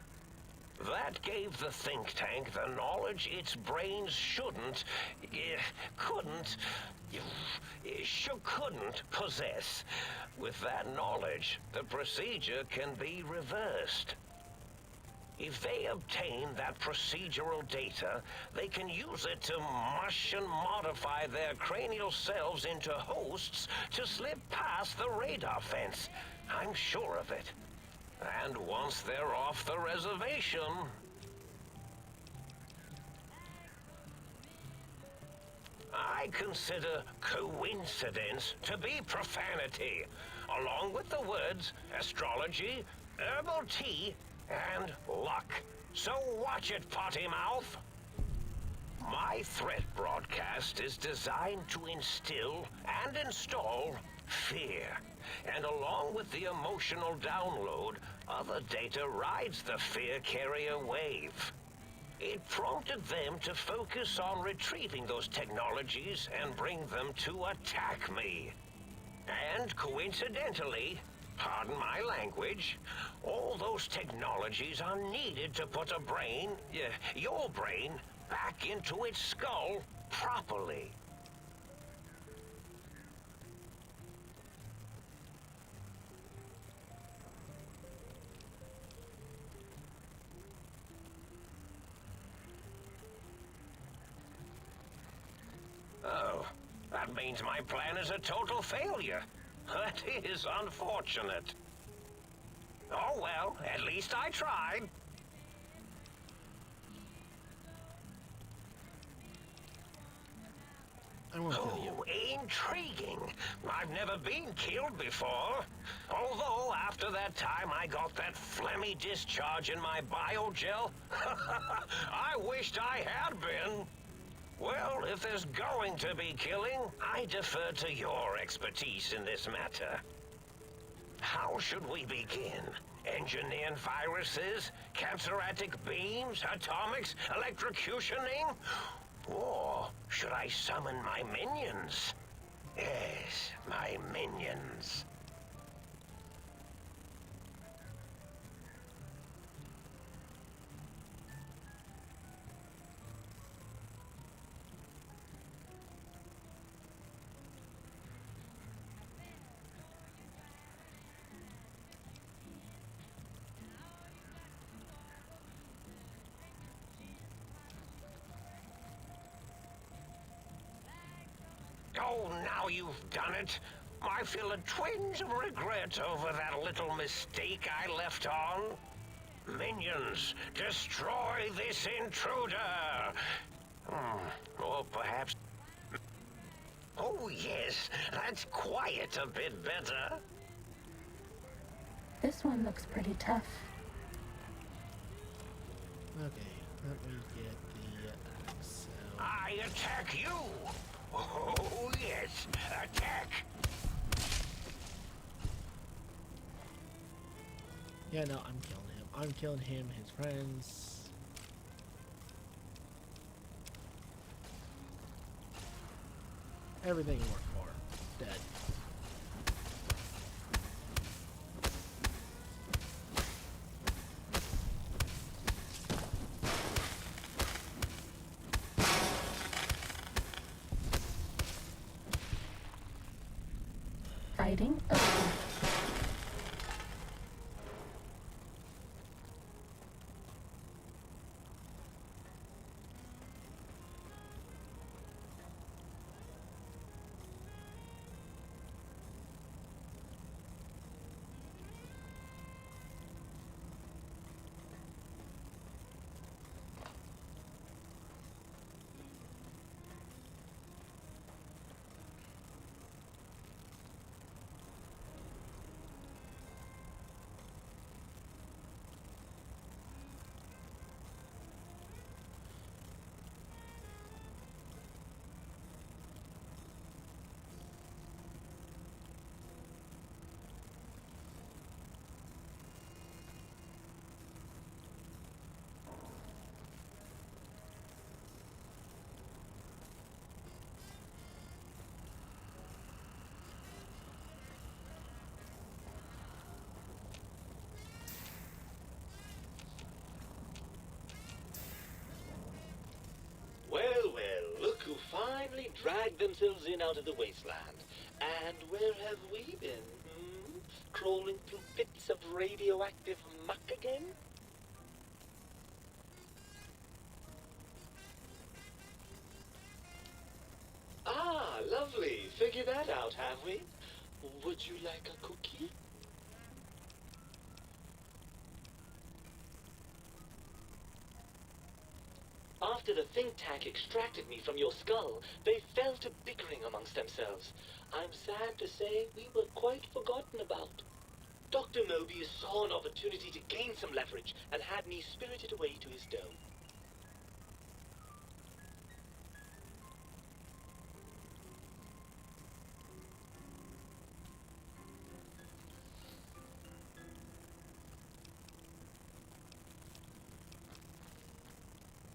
I: That gave the think tank the knowledge its brains couldn't possess. With that knowledge, the procedure can be reversed. If they obtain that procedural data, they can use it to mush and modify their cranial selves into hosts to slip past the radar fence. I'm sure of it. And once they're off the reservation... I consider coincidence to be profanity, along with the words astrology, herbal tea, and luck. So watch it, potty mouth. My threat broadcast is designed to instill and install fear. And along with the emotional download, other data rides the fear carrier wave. It prompted them to focus on retrieving those technologies and bring them to attack me. And coincidentally, pardon my language, all those technologies are needed to put a brain, your brain, back into its skull properly. Oh, that means my plan is a total failure. That is unfortunate. Oh well, at least I tried.
A: I won't kill you.
I: Oh, intriguing. I've never been killed before. Although, after that time I got that phlegmy discharge in my biogel, I wished I had been. Well, if there's going to be killing, I defer to your expertise in this matter. How should we begin? Engineering viruses, cancerratic beams, atomics, electrocutioning? Or should I summon my minions? Yes, my minions. Oh, now you've done it. I feel a twinge of regret over that little mistake I left on. Minions, destroy this intruder! Or perhaps... Oh, yes, that's quite a bit better.
B: This one looks pretty tough.
A: Okay, let me get the axe out.
I: I attack you! Oh, yes, attack!
A: Yeah, no, I'm killing him. I'm killing him, his friends. Everything he worked for. Dead.
B: Fighting over.
F: finally dragged themselves in out of the wasteland. And where have we been? Crawling through bits of radioactive muck again? Ah, lovely. Figured that out, have we? Would you like a cookie? After the think tank extracted me from your skull, they fell to bickering amongst themselves. I'm sad to say we were quite forgotten about. Dr. Mobius saw an opportunity to gain some leverage and had me spirited away to his dome.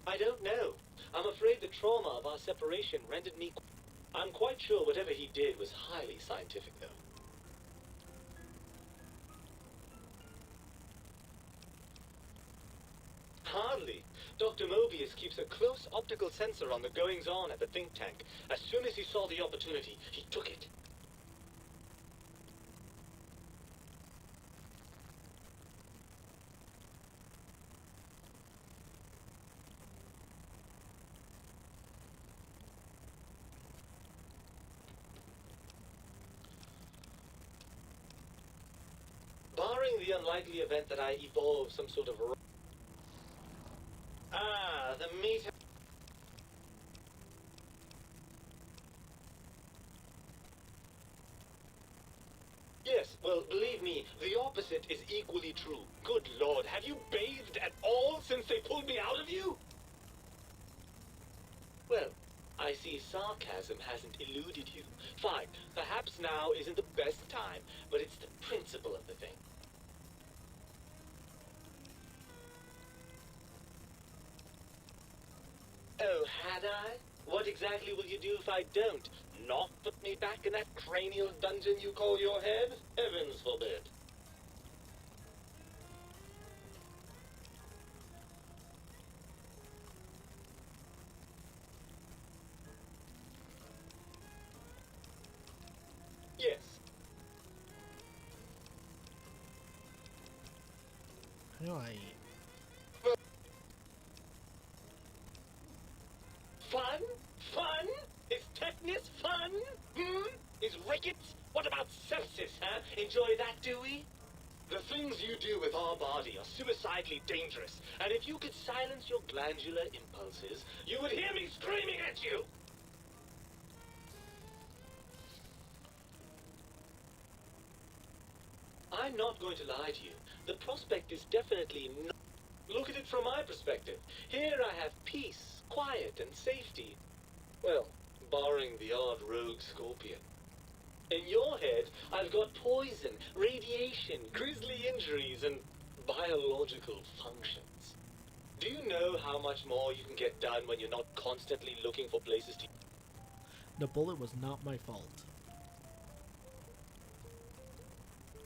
F: I don't know. I'm afraid the trauma of our separation rendered me... I'm quite sure whatever he did was highly scientific, though. Hardly. Dr. Mobius keeps a close optical sensor on the goings-on at the think tank. As soon as he saw the opportunity, he took it. Barring the unlikely event that I evolve some sort of... Ah, the meat... Yes, well, believe me, the opposite is equally true. Good Lord, have you bathed at all since they pulled me out of you? Well, I see sarcasm hasn't eluded you. Fine, perhaps now isn't the best time, but it's the principle of the thing. Oh, had I? What exactly will you do if I don't? Not put me back in that cranial dungeon you call your head? Heavens forbid. Yes.
A: How do I...
F: Fun? Fun? Is tetanus fun? Is rickets? What about sepsis, huh? Enjoy that, do we? The things you do with our body are suicidally dangerous, and if you could silence your glandular impulses, you would hear me screaming at you! I'm not going to lie to you. The prospect is definitely not... Look at it from my perspective. Here I have peace, quiet, and safety. Well, barring the odd rogue scorpion. In your head, I've got poison, radiation, grisly injuries, and biological functions. Do you know how much more you can get done when you're not constantly looking for places to...
A: The bullet was not my fault.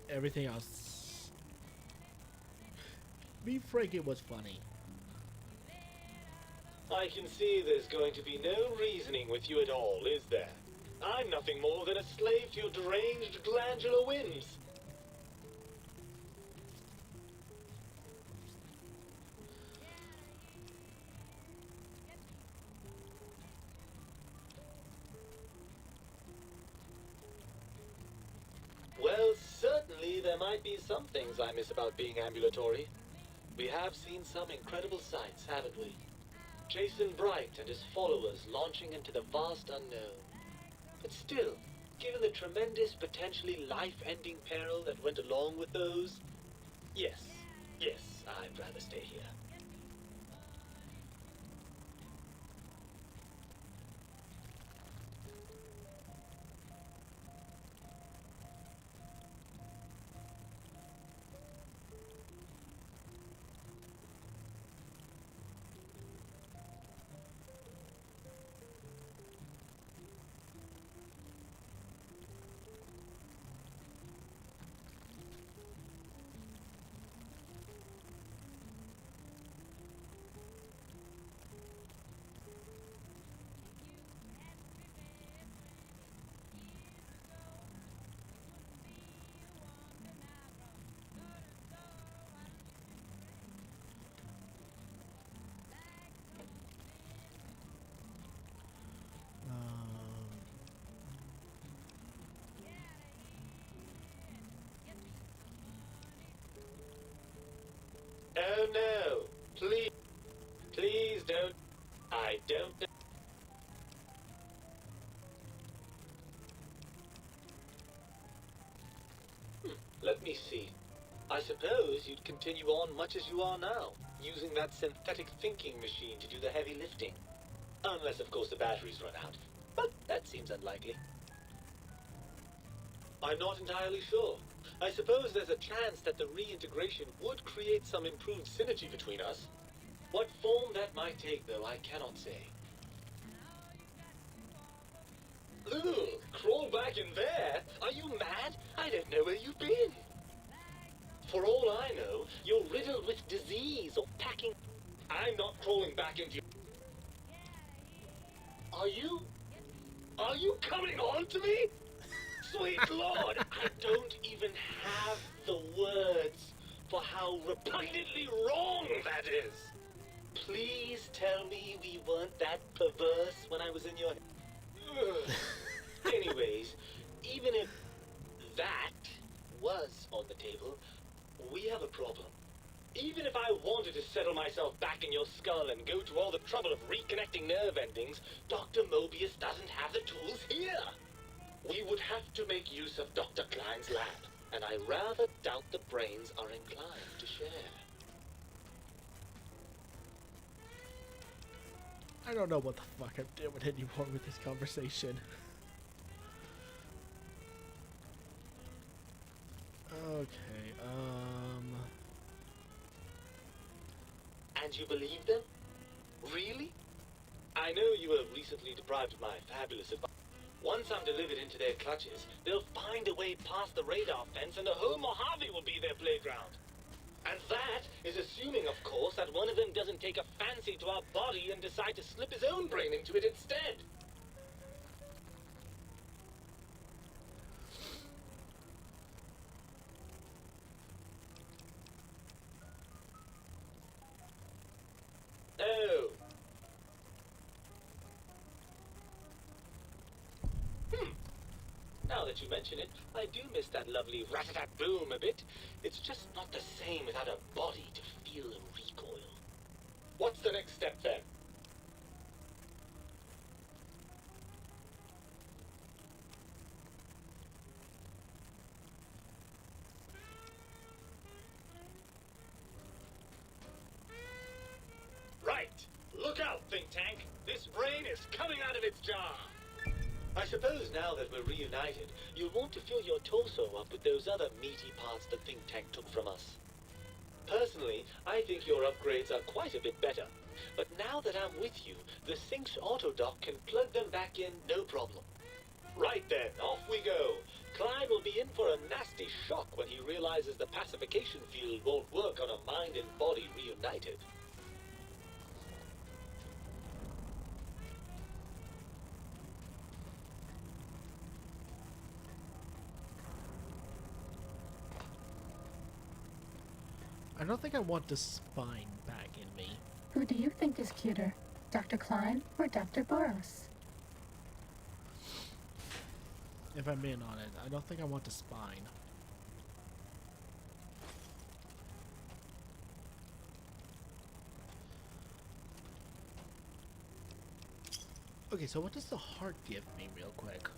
A: Everything else... Be frank, it was funny.
F: I can see there's going to be no reasoning with you at all, is there? I'm nothing more than a slave to your deranged glandular whims. Well, certainly there might be some things I miss about being ambulatory. We have seen some incredible sights, haven't we? Jason Bright and his followers launching into the vast unknown. But still, given the tremendous, potentially life-ending peril that went along with those, yes, I'd rather stay here. no. Please. Please don't. I don't. Let me see. I suppose you'd continue on much as you are now, using that synthetic thinking machine to do the heavy lifting. Unless, of course, the batteries run out. But that seems unlikely. I'm not entirely sure. I suppose there's a chance that the reintegration would create some improved synergy between us. What form that might take, though, I cannot say. Ugh, crawl back in there? Are you mad? I don't know where you've been. For all I know, you're riddled with disease or packing. I'm not crawling back into you. Are you coming on to me? Sweet Lord, I don't even have the words for how repugnantly wrong that is. Please tell me we weren't that perverse when I was in your... Ugh. Anyways, even if that was on the table, we have a problem. Even if I wanted to settle myself back in your skull and go to all the trouble of reconnecting nerve endings, Dr. Mobius doesn't have the tools here. We would have to make use of Dr. Klein's lab, and I rather doubt the brains are inclined to share.
A: I don't know what the fuck I'm doing anymore with this conversation. Okay,
F: And you believe them? Really? I know you were recently deprived of my fabulous advice. Once I'm delivered into their clutches, they'll find a way past the radar fence and the home Mojave will be their playground. And that is assuming, of course, that one of them doesn't take a fancy to our body and decide to slip his own brain into it instead. Oh. Now that you mention it, I do miss that lovely rat-a-tat-boom a bit. It's just not the same without a body to feel the recoil. What's the next step, then? Right! Look out, think tank! This brain is coming out of its jar! I suppose now that we're reunited, you'll want to fill your torso up with those other meaty parts the think tank took from us. Personally, I think your upgrades are quite a bit better. But now that I'm with you, the Sync's autodock can plug them back in no problem. Right then, off we go. Klein will be in for a nasty shock when he realizes the pacification field won't work on a mind and body reunited.
A: I don't think I want the spine back in me.
B: Who do you think is cuter, Dr. Klein or Dr. Boros?
A: If I'm in on it, I don't think I want the spine. Okay, so what does the heart give me real quick?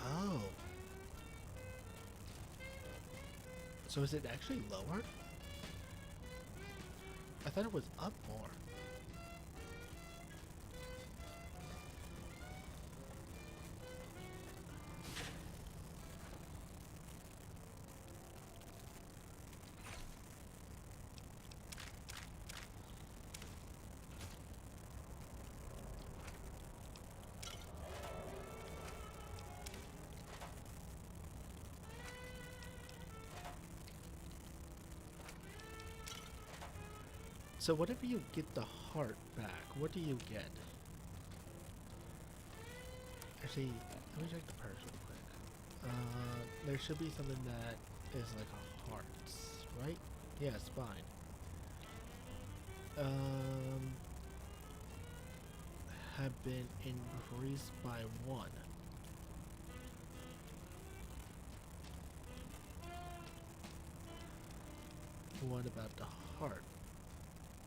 A: Oh. So is it actually lower? I thought it was up more. So whenever you get the heart back, what do you get? Actually, let me check the purse real quick. There should be something that is like a hearts, right? Yes, fine. Have been increased by 1. What about the heart?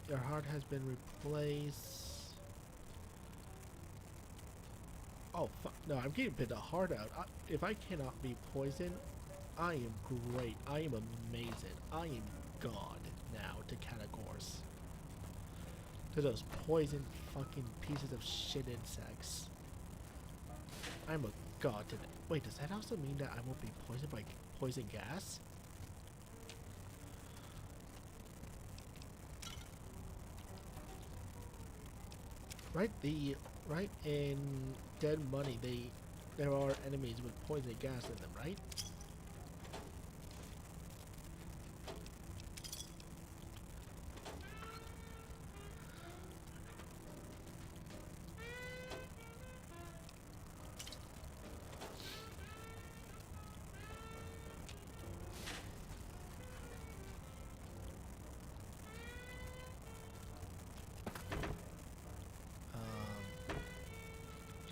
A: Your heart has been replaced. Oh fuck! No, I'm getting bit the heart out. If I cannot be poisoned, I am great. I am amazing. I am God now to categories. To those poison fucking pieces of shit insects. I'm a god to them. Wait, does that also mean that I won't be poisoned by poison gas? Right, right in Dead Money, there are enemies with poison gas in them, right?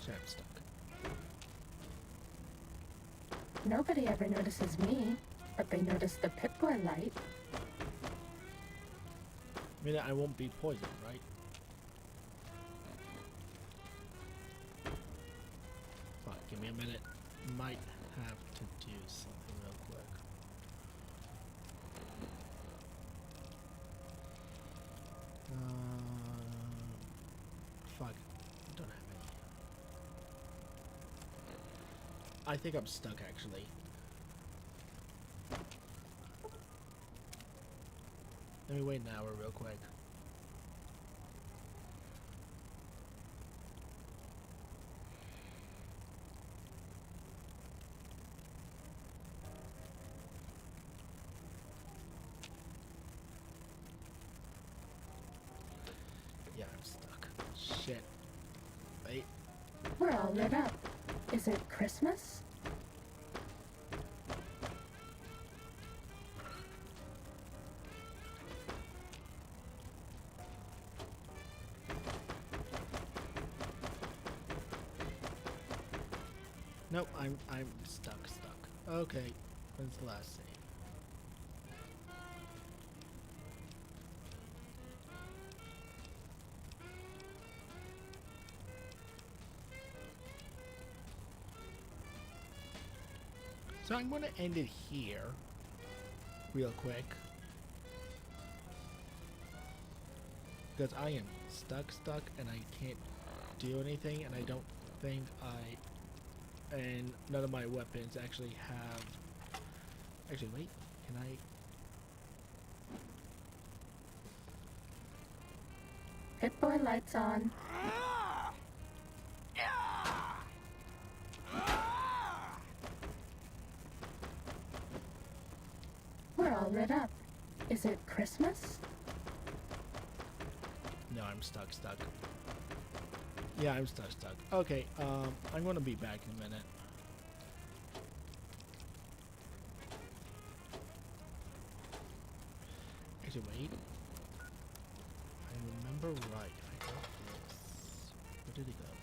A: I'm stuck.
B: Nobody ever notices me, but they notice the Pip-Boy light.
A: I mean, I won't be poisoned, right? Fuck, give me a minute. Might have to do something real quick. Fuck, I don't have any. I think I'm stuck, actually. Let me wait an hour real quick. Yeah, I'm stuck. Shit. Wait.
B: We're all lit up. Is it Christmas?
A: Nope, I'm stuck. Okay, when's the last save? So I'm gonna end it here, real quick, because I am stuck, and I can't do anything, and I don't think and none of my weapons actually have. Actually, wait, can I?
B: Pip-Boy lights on. We're all lit up. Is it Christmas?
A: No, I'm stuck. Yeah, I'm stuck. Okay, I'm gonna be back in a minute. Actually, wait. I remember right. I got this. Where did it go?